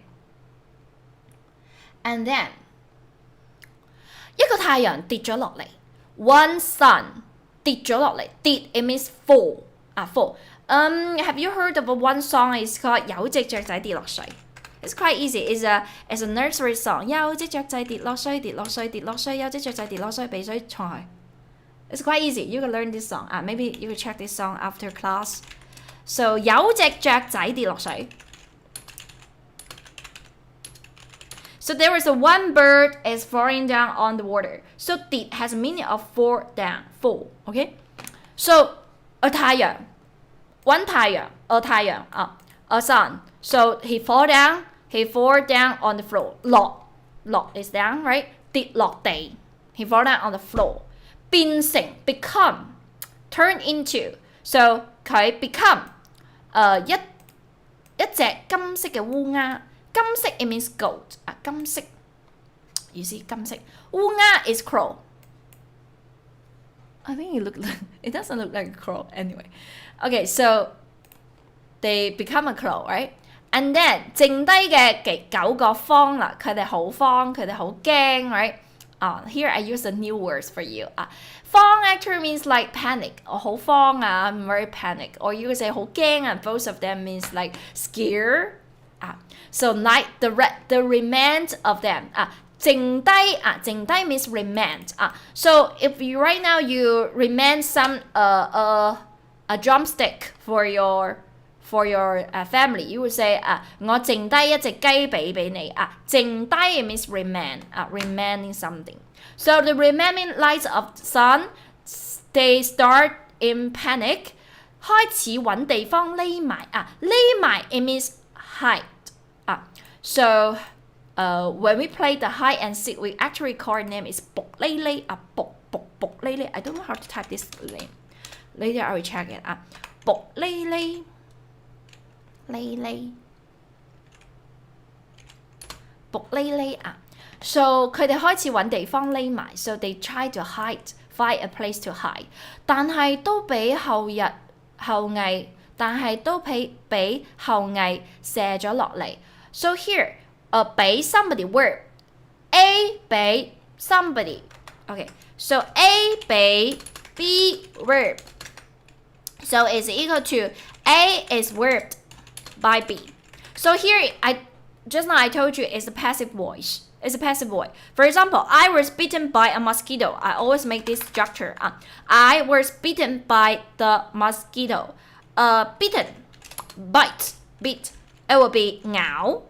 And then 一個太陽跌咗落嚟 ，one sun 跌咗落嚟，跌 it means fall fall. Have you heard of one song? It's called 有隻雀仔跌落水. It's quite easy. It's a nursery song. 有隻雀仔跌落水，跌落水，跌落水，有隻雀仔跌落水，俾水沖去。It's quite easy. You can learn this song. Maybe you can check this song after class. So 有隻雀仔跌落水. So there is a one bird is falling down on the water. So 跌 has a meaning of fall down, fall. Okay. So a 太陽 one 太陽 a sun. So he fall down on the floor. 落 is down, right? 跌落地 he fall down on the floor. 變成 become turn into. So 佢 become 一隻金色嘅烏鴉。金色 it means gold 金色 you see 金色烏鴉 is crow. I think it doesn't look like a crow anyway. Okay, so they become a crow, right? And then 剩低嘅9個慌啦，佢哋好慌，佢哋好驚 right? Here I use the new words for you. 慌 actually means like panic. 我好慌啊 I'm very panic. Or you could say 好驚啊 both of them means like scare. So like the remains of them. 剩低means remains. So if you right now you remain some a drumstick for your family, you would say 我剩低一隻雞髀俾你剩低 means remaining something. So the remaining lights of the sun, they start in panic. 開始揾地方匿埋匿埋 it means hide. So when we play the hide and seek, we actually call it name is 仆哩哩仆哩哩. I don't know how to type this name. Later I will check it. 仆哩哩哩哩仆哩哩So 佢哋開始揾地方匿埋 So they try to hide, find a place to hide. 但係都俾後羿射咗落嚟 So here, 俾 somebody verb. A 俾 somebody. Okay, so A 俾 B verb. So it's equal to A is verbed by B. So here, just now I told you it's a passive voice. It's a passive voice. For example, I was bitten by a mosquito. I always make this structure. I was bitten by the mosquito. Bitten, bite, bit. It will be 咬.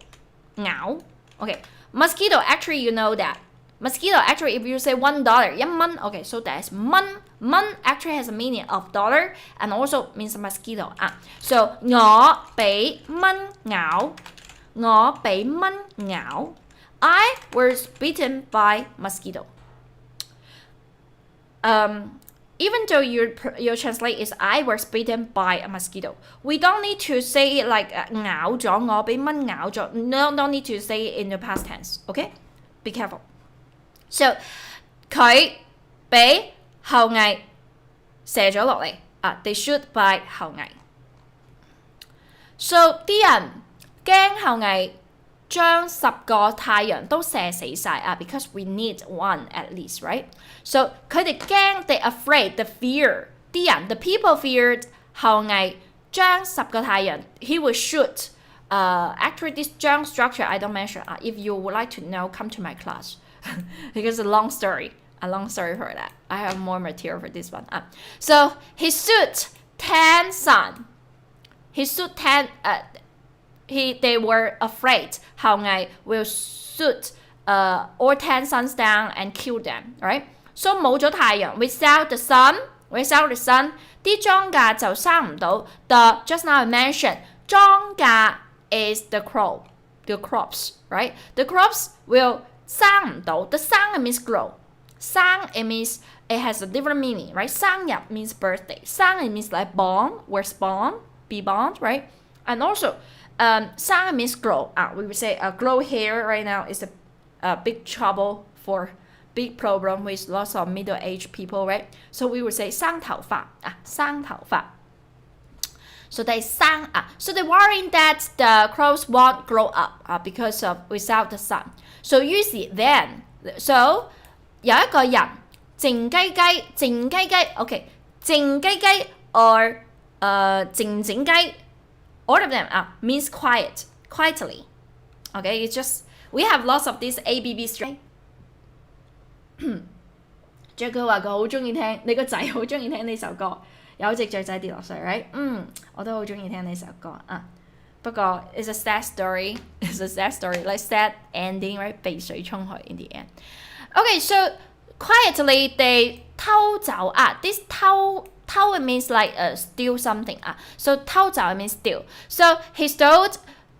Okay. Mosquito, actually you know that. Mosquito, actually, if you say $1, 一蚊, okay, so that's 蚊. 蚊 actually has a meaning of dollar and also means mosquito. So 我被蚊咬. 我被蚊咬. I was bitten by mosquito. Even though your translate is I was bitten by a mosquito, we don't need to say it like 咬咗我俾蚊咬咗. No, don't need to say it in the past tense. Okay, be careful. So 佢俾後羿射咗落嚟. They shoot by 後羿. So 啲人驚後羿將10個太陽都射死晒because we need one at least, right? So 佢哋驚 they afraid, the fear 啲人 the people feared 後羿將10個太陽 he will shoot. Actually this Zhang structure I don't mention. If you would like to know, come to my class because it's a long story for that. I have more material for this one. So he shoot 10 sun. He shoot 10. They were afraid 後羿 will shoot all 10 suns down and kill them, right? So 冇咗太陽 without the sun 啲莊稼就生唔到. Just now I mentioned 莊稼 is the crops, right? The crops will 生唔到. The 生 means grow. 生 it means it has a different meaning, right? 生日 means birthday. 生 it means like born, was born, be born, right? And also 生 means grow. We would say grow hair right now is a big trouble for big problem with lots of middle-aged people, right? So we would say 生頭髮. 生頭髮. So they 生. So they're worrying that the crops won't grow up because of without the sun. So 於是 then, so 有一個人靜雞雞 okay, 靜雞雞 or 靜靜雞. All of them means quietly. Okay, it's just we have lots of these ABB strings. Jack 話佢好中意聽，你個仔好中意聽呢首歌，有隻雀仔跌落水 ，right？ 我都好中意聽呢首歌不過 it's a sad story. It's a sad story, like sad ending, right？ 被水沖去 in the end. Okay, so quietly they 偷走this 偷 it means like steal something. So 偷走 it means steal. So he stole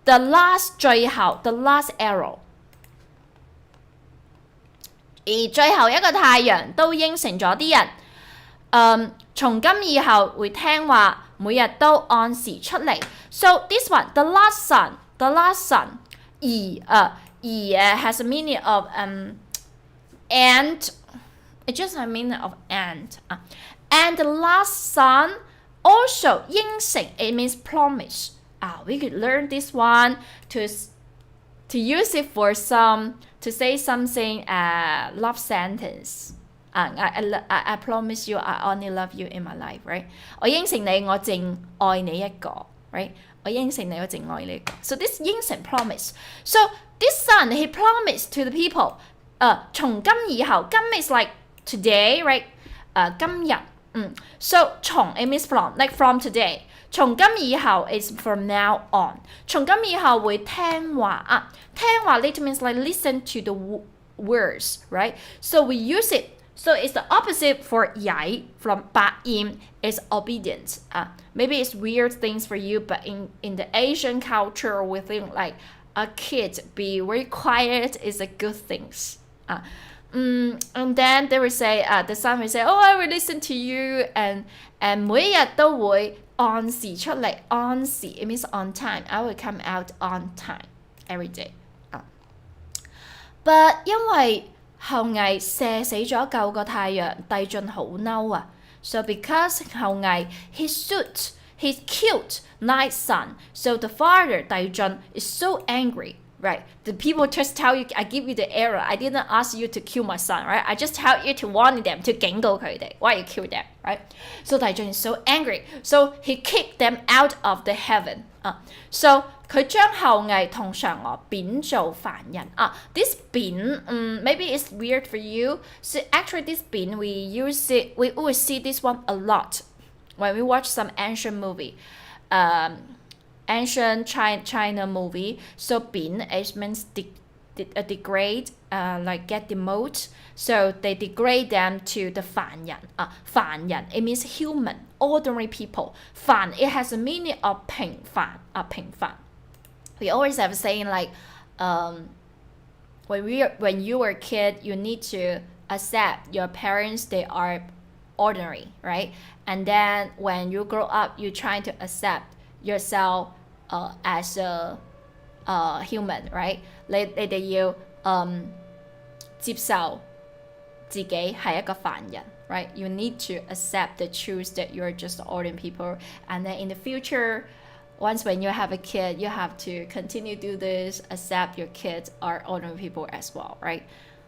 the last 最後 the last arrow. 而最後一個太陽都應承咗啲人，從今以後會聽話，每日都按時出嚟。So this one, the last son, 而has a meaning of and it just a meaning of and the last son also 應承 it means promise. We could learn this one to use it for to say something love sentence. I promise you I only love you in my life, right? 我應承你我淨愛你一個 right? 我應承你我淨愛你一個 So this 應承 promise. So this son he promised to the people 從今以後今 is like today, right? 今日So 從 it means from, like from today. 從今以後 is from now on. 從今以後會聽話聽話 literally means like listen to the words, right? So we use it. So it's the opposite for 曳 from 百厭 is obedience. Maybe it's weird things for you, but in the Asian culture we think like a kid be very quiet is a good things. And then they will say, the son will say, oh, I will listen to you, and 每日都會按時出嚟，按時 it means on time. I will come out on time every day. But 因為後羿射死咗9個太陽，帝俊好嬲So because 後羿he killed 9 sons. So the father 帝俊 is so angry. Right, the people just tell you, I give you the error. I didn't ask you to kill my son, right? I just tell you to warn them, to 警告佢哋 why you kill them, right? So 帝俊 is so angry. So he kicked them out of the heaven. So 佢將後羿同嫦娥貶做凡人This 貶, maybe it's weird for you. So actually this 貶, we always see this one a lot when we watch some ancient movie. Ancient China movie. So 貶 it means degrade, like get demoted. So they degrade them to the 凡人. 凡人 it means human, ordinary people. 凡 it has a meaning of 平凡. 平凡. We always have a saying like, when you were a kid, you need to accept your parents, they are ordinary, right? And then when you grow up, you're trying to accept yourself as a human, right? 你哋要接受自己係一個凡人, right? You need to accept the truth that you're just ordinary people. And then in the future, once when you have a kid, you have to continue to do this, accept your kids are ordinary people as well, right?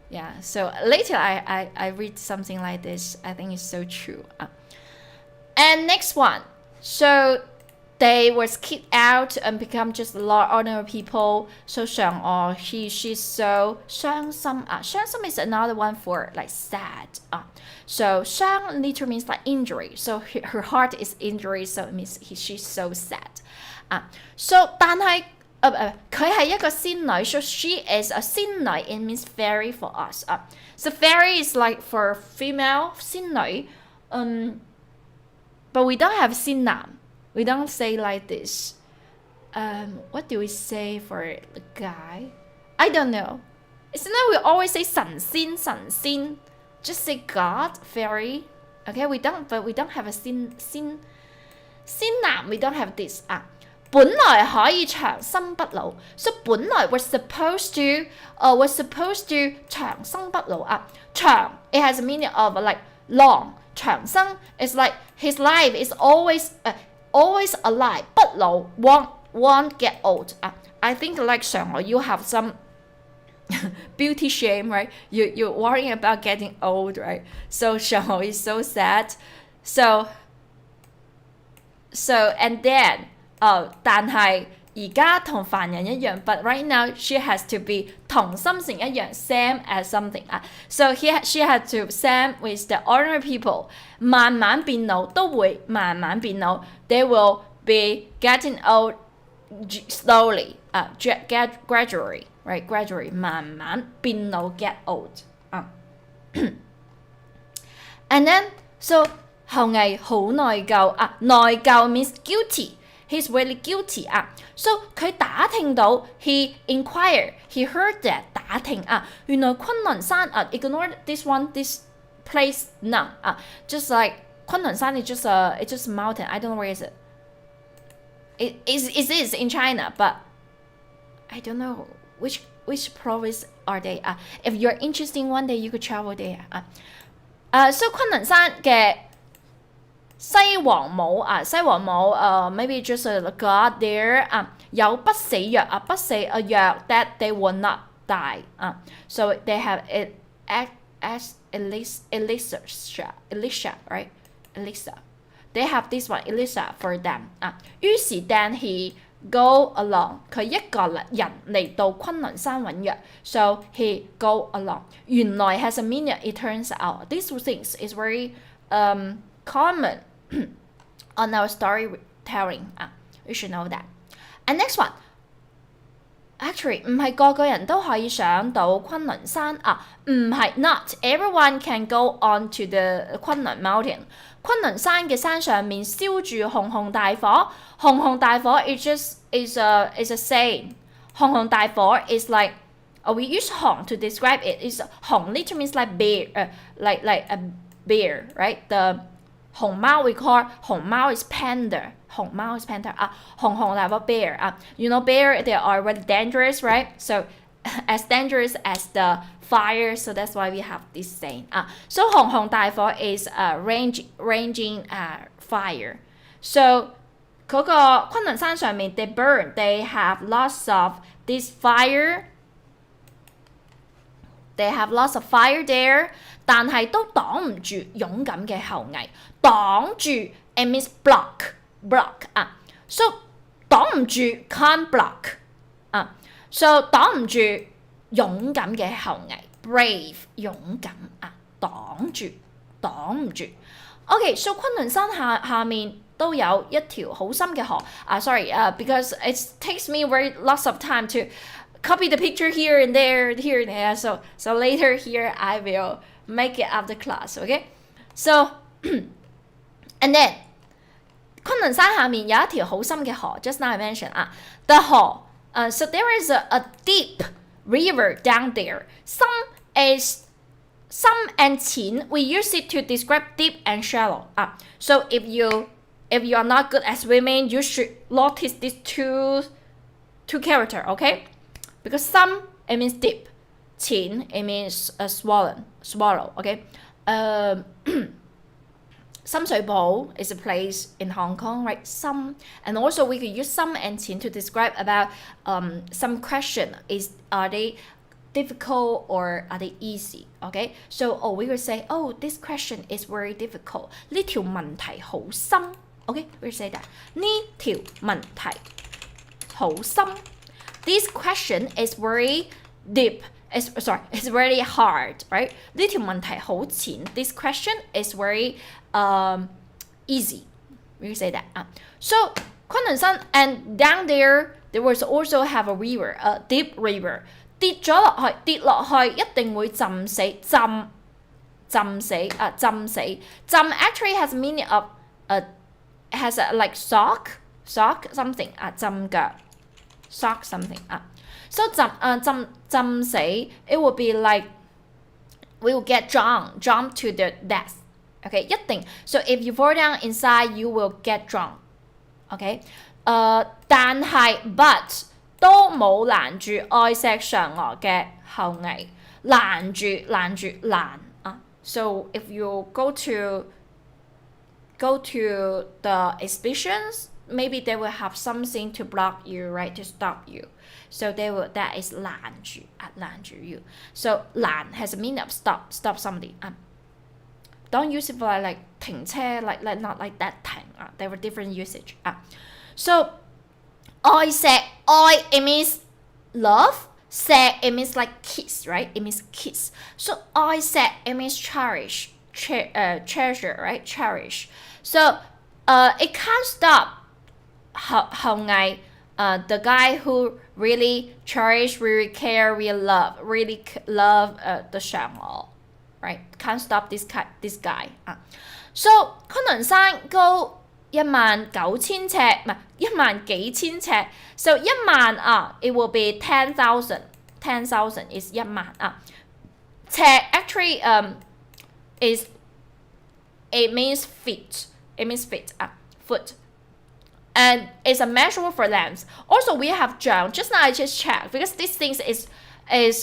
Yeah, so later I read something like this. I think it's so true. And next one. So they was kicked out and become just ordinary people. So 嫦娥, she's so 傷心. 傷心 is another one for like sad. So 傷 literally means like injury. So her heart is injury, so it means she's so sad. So 但係佢係一個仙女, so she is a 仙女. It means fairy for us. So fairy is like for female 仙女. But we don't have 仙男. We don't say like this. What do we say for the guy? I don't know. Isn't that we always say 神仙, 神仙. Just say God, fairy. Okay, we don't have a 仙男. We don't have this. 本來可以長生不老. So 本來was supposed to 長生不老. 長 it has a meaning of like long. 長生 is like his life is always alive. 不老 won't get old. I think like 嫦娥 you have some beauty shame, right? You're worrying about getting old, right? So 嫦娥 is so sad. So and then 但係而家同凡人一樣 but right now she has to be 同心成一樣 same as something. So she had to same with the ordinary people. 慢慢變老都會慢慢變老. They will be getting old slowly, gradually, right? Gradually 慢慢變老 get old. And then so 後羿好內疚. 內疚 means guilty. He's really guilty. So 佢打聽到 he inquired, he heard that 打聽原來昆崙山ignore this place now. Just like 昆崙山is just a mountain. I don't know where is it. It is in China, but I don't know which province are they. If you're interested one day, you could travel there. So 昆崙山嘅西王母 maybe just a god there. 有不死藥不死a藥 that they will not die. So they have it as Elisa, right? Elisa. They have this one Elisa for them. 於是 then he go along. 佢一個人嚟到昆崙山揾藥 so he go along. 原來 has a meaning. It turns out this things is very common on our storytelling. You should know that. And next one. Actually 唔係個個人都可以上到昆崙山唔係 not everyone can go on to the 昆崙 mountain. 昆崙山嘅山上面燒住熊熊大火。熊熊大火 is a saying. 熊熊大火 is like we use 熊 to describe it. Is 熊 literally means like bear, like a bear, right? The 熊貓 we call 熊貓 is panda. 熊貓 is panda. 熊熊大火 bear. You know bear they are really dangerous, right? So as dangerous as the fire, so that's why we have this saying. So 熊熊大火 is raging fire. So 嗰個昆崙山上面 they burn, they have lots of this fire. They have lots of fire there. 但係都擋唔住勇敢嘅後羿。擋住 it means block. So 擋唔住 can't block. So 擋唔住勇敢嘅後羿 brave 勇敢擋唔住。Okay, so 昆崙山下面都有一條好深嘅河。Sorry, because it takes me very lots of time to copy the picture here and there. So later here I will make it after class. Okay. So and then 昆侖山下面有一條好深嘅河 ，just now I mentioned the 河，so there is a deep river down there. Some and 淺 we use it to describe deep and shallow. So if you are not good at swimming, you should notice these two character, okay? Because some it means deep, 淺 it means swallow, okay? 深水埗 is a place in Hong Kong, right? Some, and also we could use some and 淺 to describe about some question. Are they difficult or are they easy? Okay, so we could say, oh, this question is very difficult. 呢條問題好深. Okay, we say that. 呢條問題好深. This question is very deep. It's very hard, right? 呢條問題好淺. This question is very easy. We say that. So 昆侖山 and down there was also have a river, a deep river. 跌落去一定會浸死. Jam actually has meaning of has a, like sock something 浸腳 sock something So 浸死 it will be like we will get drowned to the death. Okay, 一定. So if you fall down inside, you will get drowned. Okay, 但係 but 都冇攔住愛錫嫦娥嘅後羿，攔住So if you go to the exhibitions, maybe they will have something to block you, right, to stop you. So that is 攔住 you. So 攔 has a meaning of stop somebody. Don't use it for like 停車, like not like that 停. There were different usage. So 愛錫 it means love. 錫 it means like kiss, right? It means kiss. So 愛錫 it means cherish, treasure, right? Cherish. So it can't stop 後羿, the guy who really cherish, really care, really love the 嫦娥, right? Can't stop this guy. So 昆侖山高19000尺, 唔係1幾千尺. So 10000 it will be 10,000. 10,000 is 10000 尺 actually is it means feet. It means feet, foot. And it's a measure for length. Also, we have 丈. Just now I just checked because these things is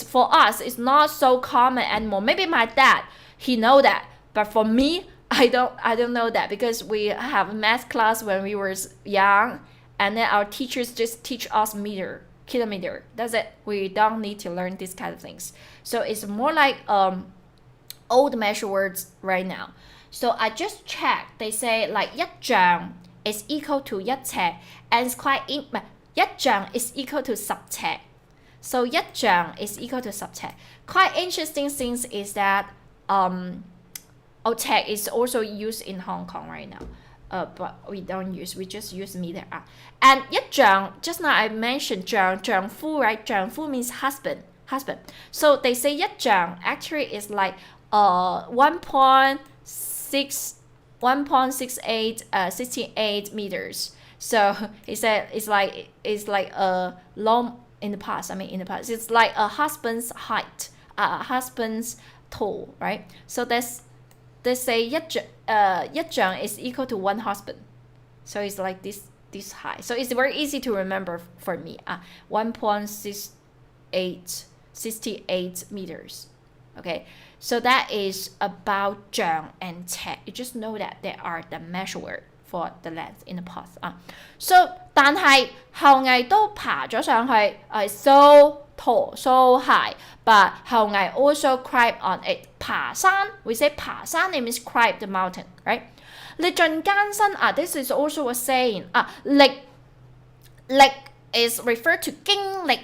for us it's not so common anymore. Maybe my dad he know that, but for me I don't know that because we have math class when we were young, and then our teachers just teach us kilometer. That's it. We don't need to learn these kind of things. So it's more like old measure words right now. So I just checked. They say like 一丈 is equal to 一尺, and it's quite 一丈 is equal to 10尺. So 一丈 is equal to 10尺. Quite interesting things is that tech is also used in Hong Kong right now. But we just use meter. And 一丈, just now I mentioned 丈夫, right? 丈夫 means husband. So they say 一丈 actually is like 1.68 meters. So he said it's like a long in the past. It's like a husband's height, husband's tall, right? So they say 一丈 is equal to one husband. So it's like this high. So it's very easy to remember for me. 1.68 meters. Okay, so that is about 丈 and 尺. You just know that they are the measure word for the length in the past. So 但係後羿都爬咗上去, so tall, so high, but 後羿 also climbed on it. 爬山, we say 爬山 it means climb the mountain, right? 歷盡艱辛, this is also a saying. 歷 is referred to 經歷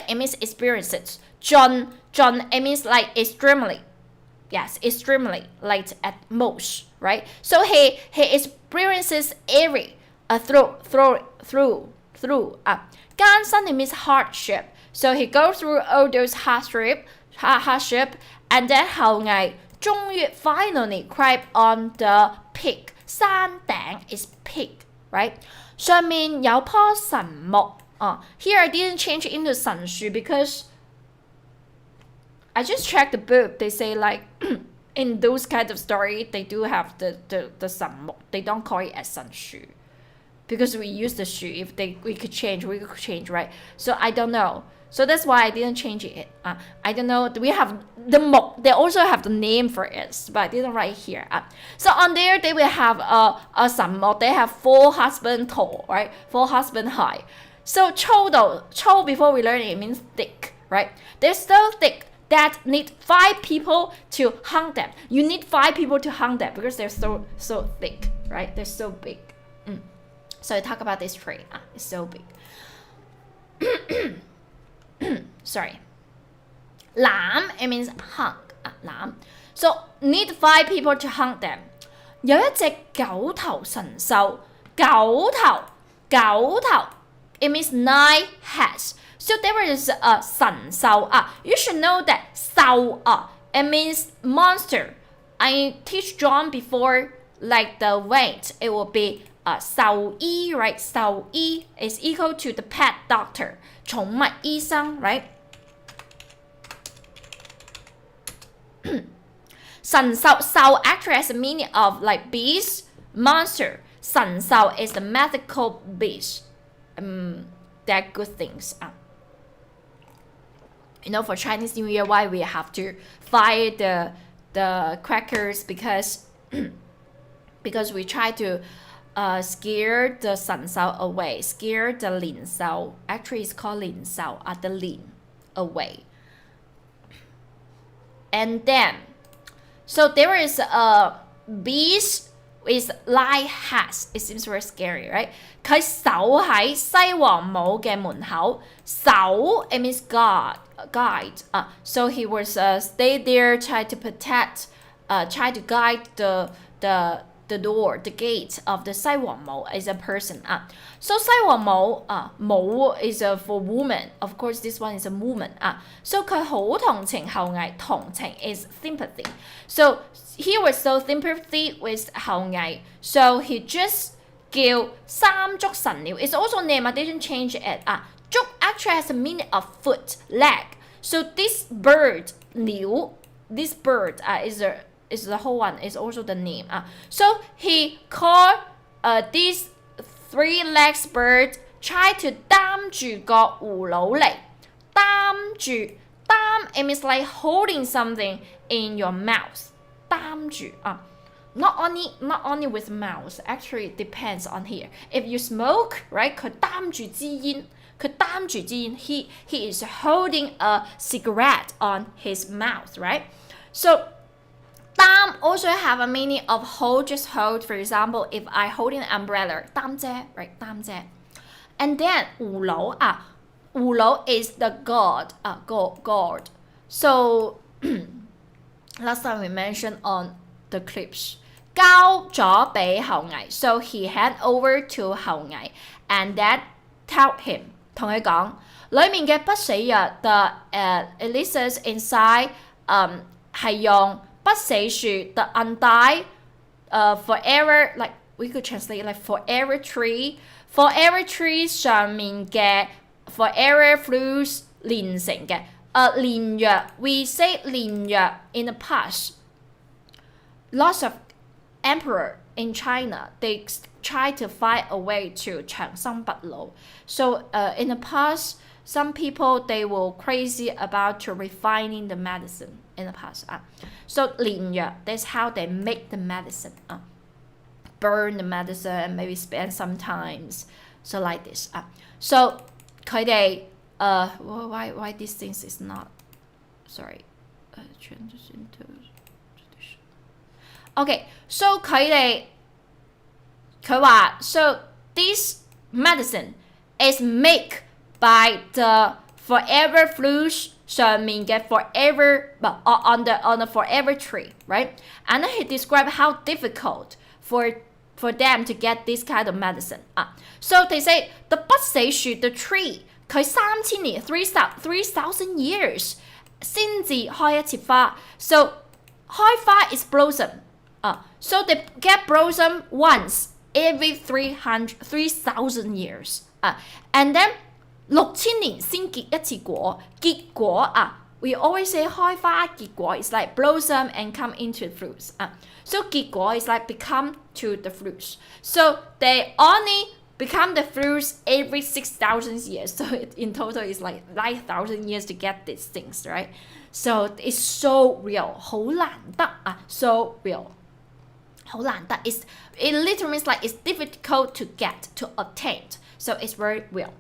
it means experiences. 盡 it means like extremely. Yes, extremely, like at most, right? So he experiences every through. 艱辛 it means hardship. So he goes through all those hardship, and then 後羿終於 finally climbed on the peak. 山頂 is peak, right? 上面有棵神木。Here I didn't change it into 神樹 because I just checked the book. They say like in those kind of story, they do have the 神木. They don't call it as 神樹 because we use the 樹. If we could change, right? So I don't know. So that's why I didn't change it. I don't know. We have the mok. They also have the name for it, but I didn't write here. So on there, they will have a sanmok. They have 4 husband tall, right? 4 husband high. So 粗 though, 粗 before we learn it means thick, right? They're so thick that need 5 people to hang them. You need 5 people to hang them because they're so thick, right? They're so big. So I talk about this tree. It's so big. Sorry. 攬 it means hung. 攬 So need 5 people to hang them. 有一隻9頭神獸，九頭 it means 9 heads. So there is a 神獸 You should know that 獸 it means monster. I teach John before like the weight it will be 獸醫 right? 獸醫 is equal to the pet doctor. 寵物醫生 right? 神獸 actually has a meaning of like beast, monster. 神獸 is the mythical beast. They're good things. You know, for Chinese New Year, why we have to fire the crackers because we try to scare the 神獸 away, scare the 靈獸. Actually, it's called 靈獸, the 靈 away. And then, so there is a beast with 9 heads. It seems very scary, right? 佢守喺西王母嘅門口。守 it means guide. So he was stay there, try to protect, try to guide the door, the gate of the 西王母 is a person. So 西王母母 is for woman. Of course, this one is a woman. So 佢好同情後羿，同情 is sympathy. So he was so sympathy with 後羿. So he just 叫三足神鳥. It's also name. I didn't change it. 足 actually has a meaning of foot, leg. So this bird 鳥, this bird is the whole one, is also the name. So he called this 3 legs bird try to 擔住個葫蘆嚟。擔住 it means like holding something in your mouth. 擔住Not only with mouth, actually it depends on here. If you smoke, right, 佢擔住支煙 he is holding a cigarette on his mouth, right? So 擔 also have a meaning of hold, just hold. For example, if I holding an umbrella, 擔遮 right, 擔遮 And then 葫蘆葫蘆 is the god, god. So last time we mentioned on the clips. 交咗俾後羿 So he hand over to 後羿 and then tell him 同佢講裡面嘅不死藥 the elixirs inside 係用不死樹 the undying forever, like we could translate like forever tree 上面嘅 forever fruits 煉成嘅煉藥 we say 煉藥 in the past. Lots of emperor in China, they try to find a way to 長生不老. So in the past, some people, they were crazy about to refining the medicine in the past. So 煉藥, that's how they make the medicine. Burn the medicine and maybe spend some times. So like this. So 佢哋why these things is not, sorry, transition to Okay, so 佢話 so this medicine is made by the forever fruits 上面嘅 forever on the forever tree, right? And then he described how difficult for them to get this kind of medicine. So they say the 不死樹 the tree 佢3000年3,000 years 先至開一次花。So 開花 is blossom. So they get blossom once every 3,000 years. And then 6000年先結一次果。結果we always say 開花結果 is like blossom and come into fruits. So 結果 is like become to the fruits. So they only become the fruits every 6,000 years. So in total it's like 9,000 years to get these things, right? So it's so real. 好難得so real. 好難得 it literally means like it's difficult to get, to attain. So it's very real.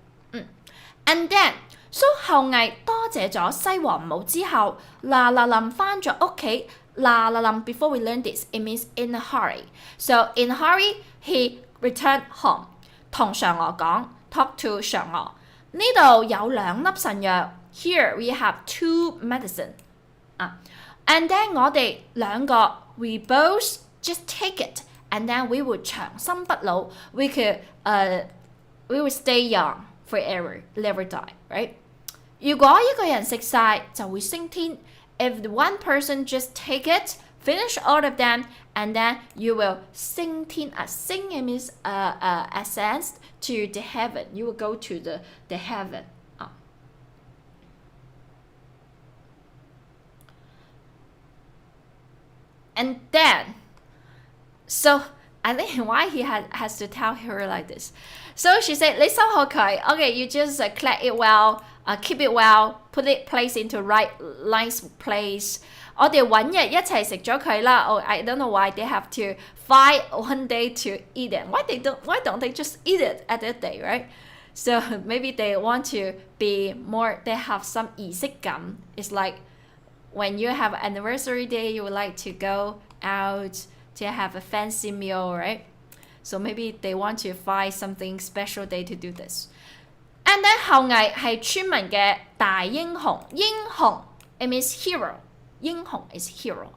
And then So 後羿多謝咗西王母之後，嗱嗱臨返咗屋企，嗱嗱臨 before we learn this, it means in a hurry. So in a hurry, he returned home. 同嫦娥講 talk to 嫦娥。呢度有2粒神藥 Here we have 2 medicine. And then 我哋2個 we both just take it, and then we will 長生不老. We will stay young forever, never die, right? 如果一個人食晒就會升天。If the one person just take it, finish all of them, and then you will 升天。升 it means ascend to the heaven. You will go to the heaven. And then, so I think why he has to tell her like this. So she said, 你收好佢 Okay, you just collect it well, keep it well, place into nice place. 我哋揾日一齊食咗佢啦。I don't know why they have to fight one day to eat it. Why don't they just eat it at that day, right? So maybe they want to be more, they have some 儀式感. It's like when you have an anniversary day, you would like to go out to have a fancy meal, right? So maybe they want to find something special day to do this. And then 後羿係村民嘅大英雄。英雄 it means hero. 英雄 is hero.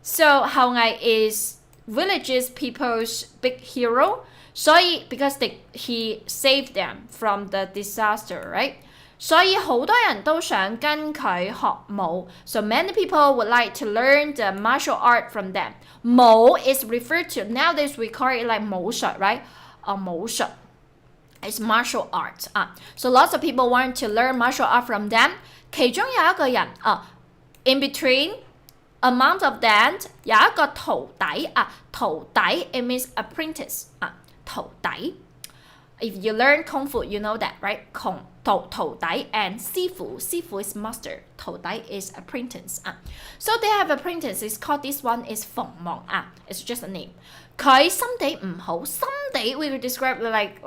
So 後羿 is villages people's big hero. 所以 because he saved them from the disaster, right? 所以好多人都想跟佢學武。So many people would like to learn the martial art from them. 武 is referred to, nowadays we call it like 武術, right? 武術 is martial art. So lots of people want to learn martial art from them. 其中有一個人in between, among of them 有一個徒弟徒弟 it means apprentice 徒弟。If you learn Kung Fu, you know that, right? 徒弟 and 師傅 is master, 徒弟 is apprentice. So they have apprentice. It's called, this one is 鳳凰 It's just a name. 佢心地唔好，心地 we would describe like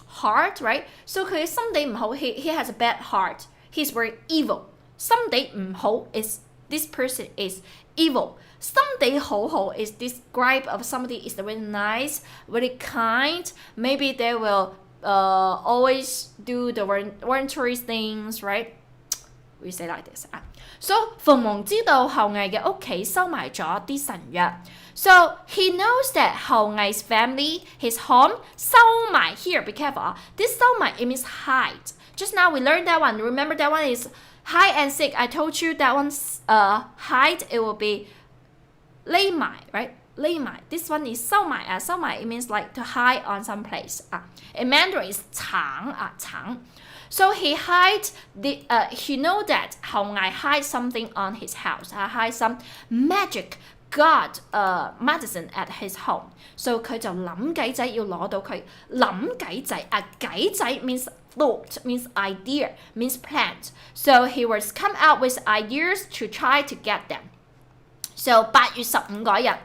heart, right? So 佢心地唔好 he has a bad heart. He's very evil. 心地唔好 is this person is evil. 心地好好 is describe of somebody is very nice, very kind. Maybe they will always do the voluntary things, right? We say like this. So 鳳凰知道後羿嘅屋企收埋咗啲神藥。So he knows that 後羿's family, his home, 收埋 here. Be careful. This 收埋 it means hide. Just now we learned that one. Remember that one is hide and seek. I told you that one's hide. It will be 匿埋 right? 匿埋 This one is 收埋收埋 it means like to hide on some place. In Mandarin is 藏 So he he know that 後羿 hide something on his house. Hide some magic god medicine at his home. So 佢就諗計仔要攞到佢。諗計仔計仔 means thought, means idea, means plans. So he was come out with ideas to try to get them. So 8月15嗰日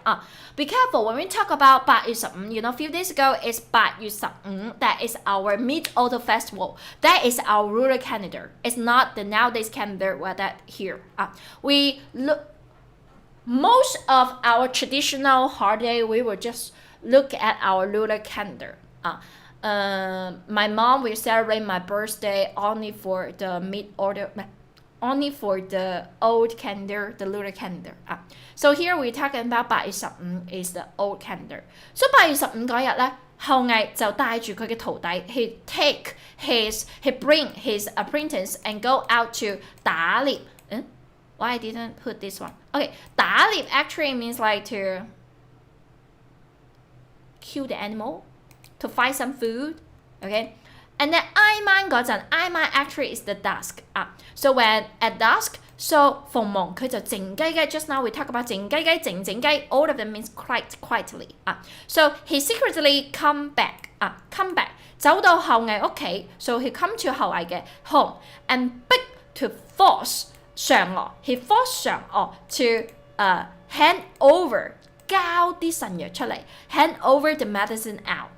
be careful when we talk about 8月15. You know, a few days ago is 8月15. That is our Mid-Autumn Festival. That is our lunar calendar. It's not the nowadays calendar where that here. We look most of our traditional holiday. We will just look at our lunar calendar. My mom will celebrate my birthday only for the Mid-Autumn. Only for the old calendar, the lunar calendar. So here we're talking about 8月15 is the old calendar. So 8月15嗰日咧，後羿就帶住佢嘅徒弟 he bring his apprentice and go out to 打獵。Why I didn't put this one? Okay, 打獵 actually means like to kill the animal, to find some food. Okay, and then 挨晚嗰陣，挨晚 actually is the dusk. So when at dusk, so 逢蒙佢就靜雞雞。Just now we talk about 靜雞雞、靜靜雞。All of them means quietly. So he secretly come back. Come back 走到後羿屋企。So he come to 後羿嘅 home and beg to force 嫦娥。He forced 嫦娥 to hand over 交啲神藥出嚟 ，hand over the medicine out.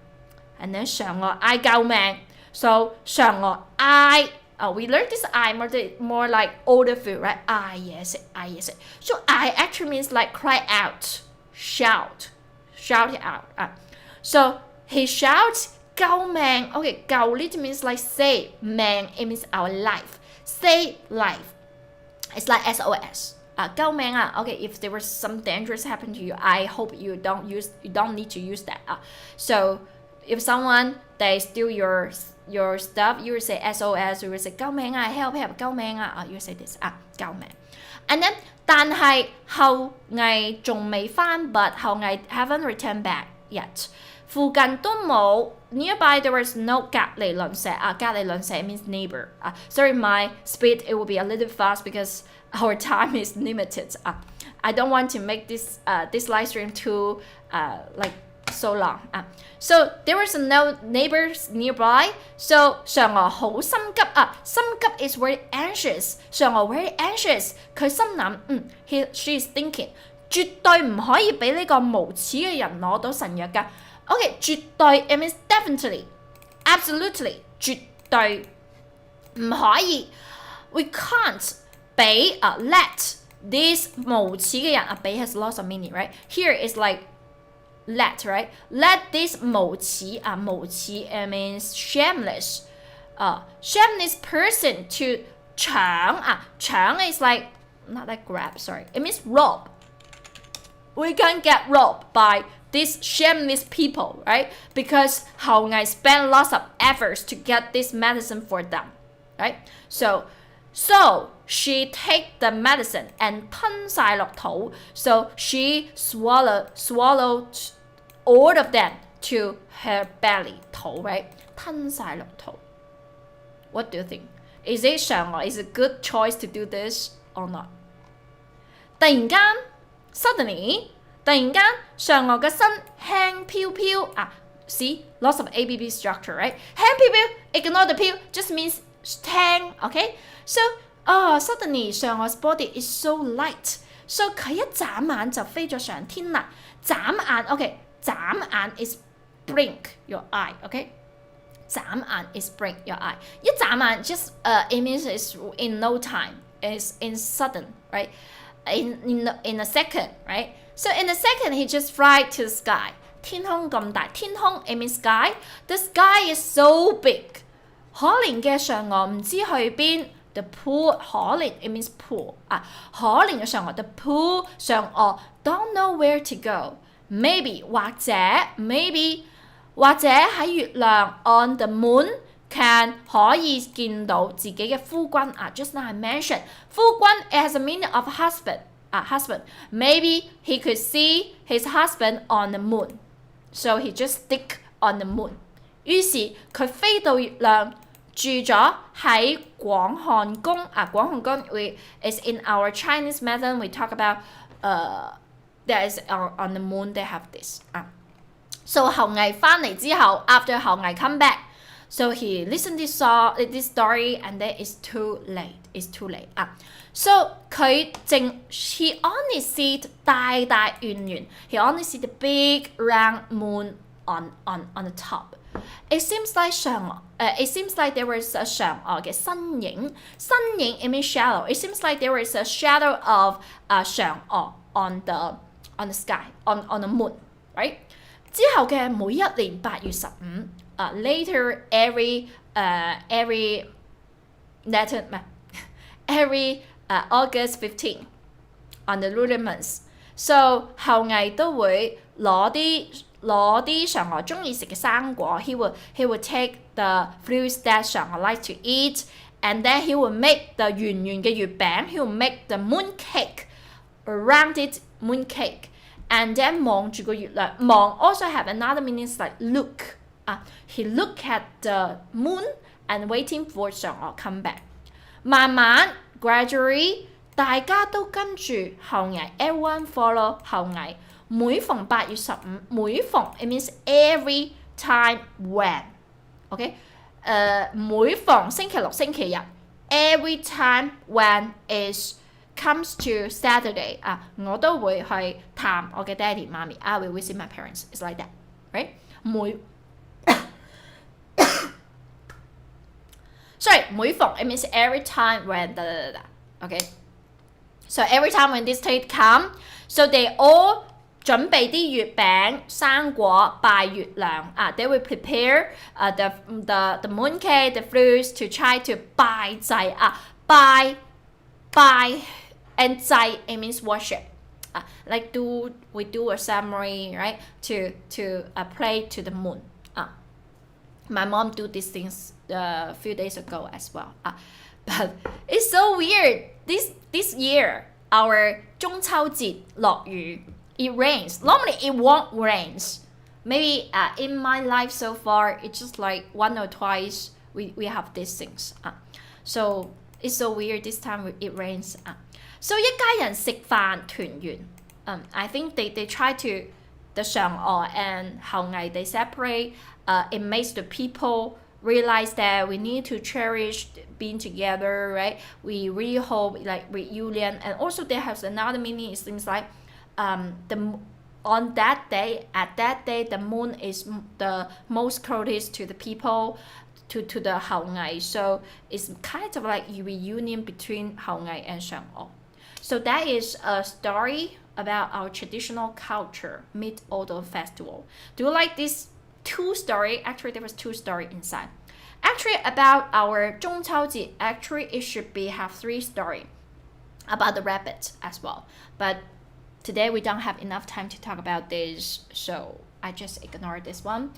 And then 嫦娥嗌救命。So 嫦娥嗌。We learned this I more like older food, right? Yes. So I actually means like cry out, shout it out. So he shouts 救命 Okay, 救 it means like save. 命 it means our life. Save life. It's like SOS. 救命 Okay, if there was some dangerous happen to you, I hope you don't need to use that. So if someone they steal your stuff, you will say SOS, you will say 救命 help 救命 you will say this 救命 and then 但係後羿仲未返 but 後羿 haven't returned back yet 附近都冇 nearby there was no 隔離鄰舍隔離鄰舍 means neighbor sorry my speed it will be a little fast because our time is limited I don't want to make this live stream too like so long. So there was no neighbors nearby. So 嫦娥好心急心急 is very anxious. 嫦娥 very anxious. 佢心諗she is thinking 絕對唔可以俾呢個無恥嘅人攞到神藥㗎。Okay, 絕對 it means definitely, absolutely 絕對唔可以。We can't 俾let this 無恥嘅人俾 has lots of meaning, right? Here is like let, right? Let this 無恥無恥 it means shameless shameless person to 搶is like not like grab, sorry. It means rob. We can get robbed by these shameless people, right? Because 後羿 spent lots of efforts to get this medicine for them, right? So she take the medicine and 吞晒落肚. So she swallowed all of them to her belly 肚 right 吞晒落肚 What do you think? Is it 嫦娥 is a good choice to do this or not? 突然間 suddenly 嫦娥嘅身輕飄飄see lots of ABB structure right 輕飄飄 ignore the 飄 just means 輕 okay so suddenly 嫦娥's body is so light so 佢一眨眼就飛咗上天啦眨眼 okay眨眼 is blink your eye, okay? 眨眼 is blink your eye. 一眨眼 just it means it's in no time. It's in sudden, right? In a second, right? So in a second he just fly to the sky. 天空咁大，天空 it means sky. The sky is so big. 可憐嘅嫦娥唔知去邊。The poor 可憐 it means poor 可憐嘅嫦娥 the poor 嫦娥 don't know where to go. Maybe 或者喺月亮 on the moon can 可以見到自己嘅夫君just now I mentioned 夫君 it has a meaning of husband husband maybe he could see his husband on the moon so he just stick on the moon 於是佢飛到月亮住咗喺廣漢宮廣漢宮 is in our Chinese method we talk about there is on the moon they have this so 後羿翻嚟之後 after 後羿 come back so he listened this story and then it's too late so 佢淨 he only see 大圓圓 he only see the big round moon on the top it seems like 嫦娥it seems like there was a 嫦娥嘅身影 it means shadow it seems like there was a shadow of 嫦娥on the sky on the moon right 之後嘅每一年8月15 later every August 15 on the lunar months so 後羿都會攞啲攞啲嫦娥中意食嘅生果 he will take the fruits that 嫦娥 like to eat and then he will make the 圓圓嘅月餅 he will make the moon cake a rounded moon cake and then 望住個月亮望 also have another meaning like look he look at the moon and waiting for 嫦娥 come back 慢慢 gradually 大家都跟住後羿 everyone follow 後羿每逢8月15每逢 it means every time when OK 每逢星期六星期日 every time when is comes to Saturday 我都會去探我嘅爹哋媽咪 I will visit my parents it's like that right 每逢 it means every time when okay so every time when this date come so they all 準備啲月餅生果拜月亮they will prepare the moon cake the fruits to try to 拜祭拜 and 祭 it means worship like we do a ceremony right to pray to the moon my mom do these things a few days ago as well but it's so weird this year our 中秋節落雨 it rains normally it won't rains maybe in my life so far it's just like one or twice we have these things so it's so weird this time it rains so 一家人食飯團圓I think they try to the 嫦娥 and 後羿 they separate it makes the people realize that we need to cherish being together right we really hope like reunion and also there has another meaning it seems like on that day at that day the moon is the most closest to the people to the 後羿 so it's kind of like a reunion between 後羿and 嫦娥 so that is a story about our traditional culture Mid-Autumn Festival do you like this two story actually there was two story inside actually about our 中秋節 actually it should be have three story about the rabbit as well but today we don't have enough time to talk about this so I just ignore this one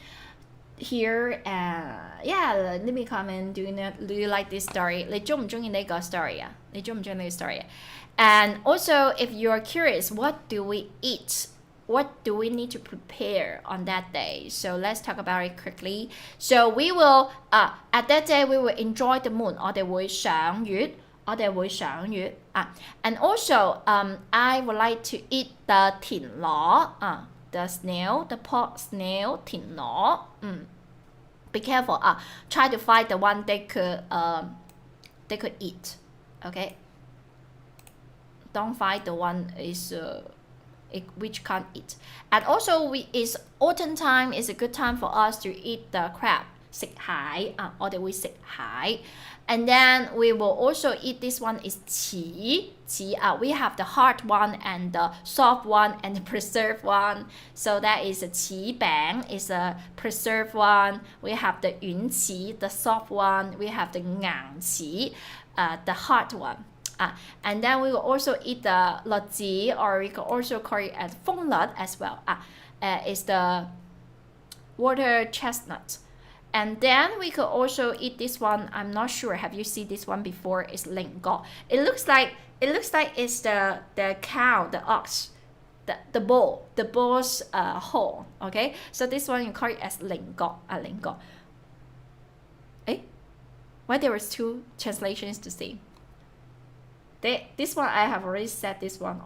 here yeah let me comment do you like this story 你鍾唔鍾意呢個 story 你鍾唔鍾意呢個 story and also if you're curious what do we eat what do we need to prepare on that day so let's talk about it quickly so we will at that day we will enjoy the moon 我哋會賞月and also I would like to eat the 田螺the snail the pot snail 田螺be careful try to find the one they could eat okay don't find the one is which can't eat and also it's autumn time is a good time for us to eat the crab 食蟹我哋會食蟹 and then we will also eat this one is 柿 we have the hard one and the soft one and the preserved one so that is a 柿餅 is a preserved one we have the 軟柿 the soft one we have the 硬柿 the hard one and then we will also eat the 栗子 or we can also call it as 鳳栗 as well is the water chestnut and then we could also eat this one I'm not sure have you seen this one before it's 菱角 it looks like it's the cow the ox the bull's horn okay so this one you call it as 菱角why there was two translations to see this one I have already said this one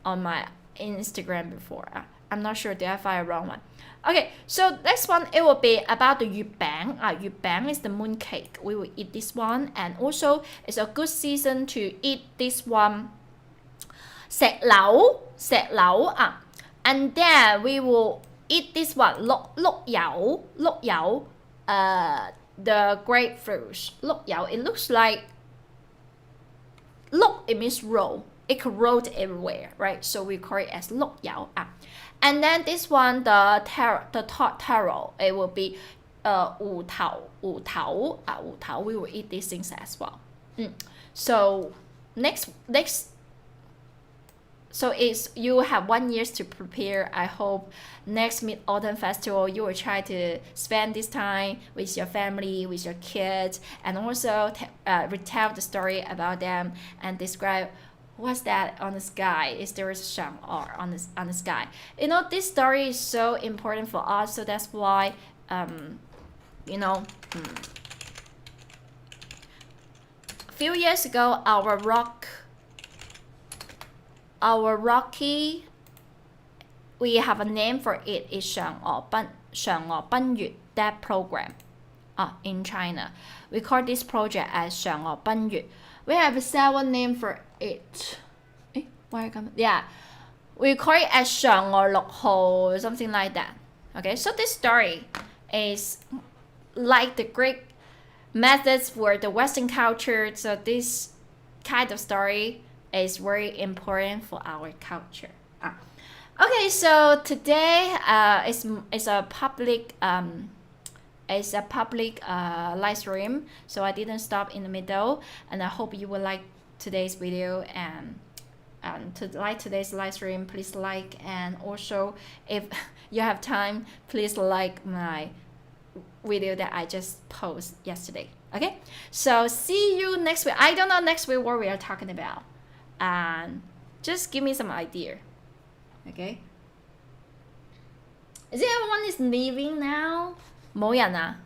on my Instagram before I'm not sure did I find a wrong one okay so next one it will be about the 月餅月餅 is the moon cake we will eat this one and also it's a good season to eat this one 石榴 and then we will eat this one 碌柚 the grapefruit 碌柚 it looks like look it means roll it could roll everywhere right so we call it as 碌柚 and then this one the taro it will be 芋頭 we will eat these things as well so next So it's you have 1 year to prepare. I hope next Mid Autumn Festival you will try to spend this time with your family, with your kids, and also retell the story about them and describe what's that on the sky. Is there a shang or on the sky? You know, this story is so important for us, so that's why you know. A few years ago, our Rocky, we have a name for it, is 嫦娥奔月, that program in China. We call this project as 嫦娥奔月. We have several name for it. Yeah, we call it as 嫦娥六號, something like that. Okay, so this story is like the Greek methods for the Western culture. So this kind of story is very important for our culture. Okay, so today is a public live stream, so I didn't stop in the middle, and I hope you will like today's video. And to like today's live stream, please like, and also if you have time, please like my video that I just posted yesterday. Okay, so see you next week. I don't know next week what we are talking about, and just give me some idea. Okay, is it everyone is leaving now? 冇人啊?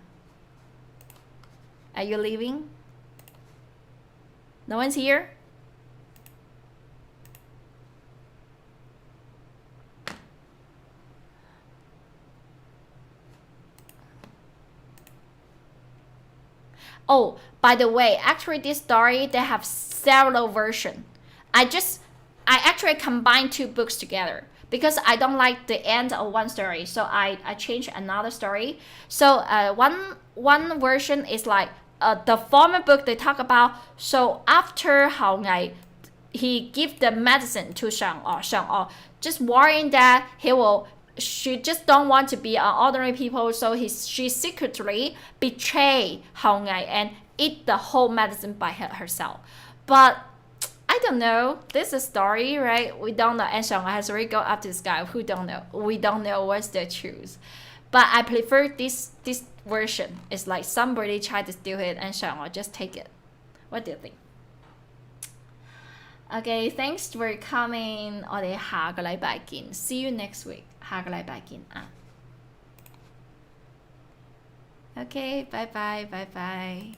Are you leaving? No one's here? Oh, by the way, actually this story, they have several versions. I actually combined 2 books together because I don't like the end of one story, so I changed another story. So one version is like the former book they talk about. So after Hao Ngai, he give the medicine to Shang-O, just worrying that she just don't want to be an ordinary people, so she secretly betray Hao Ngai and eat the whole medicine by herself. But I don't know. This is a story, right? We don't know. And Shang has already gone up to the sky. Who don't know? We don't know what's the truth. But I prefer this version. It's like somebody tried to steal it and Shang just take it. What do you think? Okay, thanks for coming. 我哋下個禮拜見. See you next week. 下個禮拜見啊. Okay, bye bye.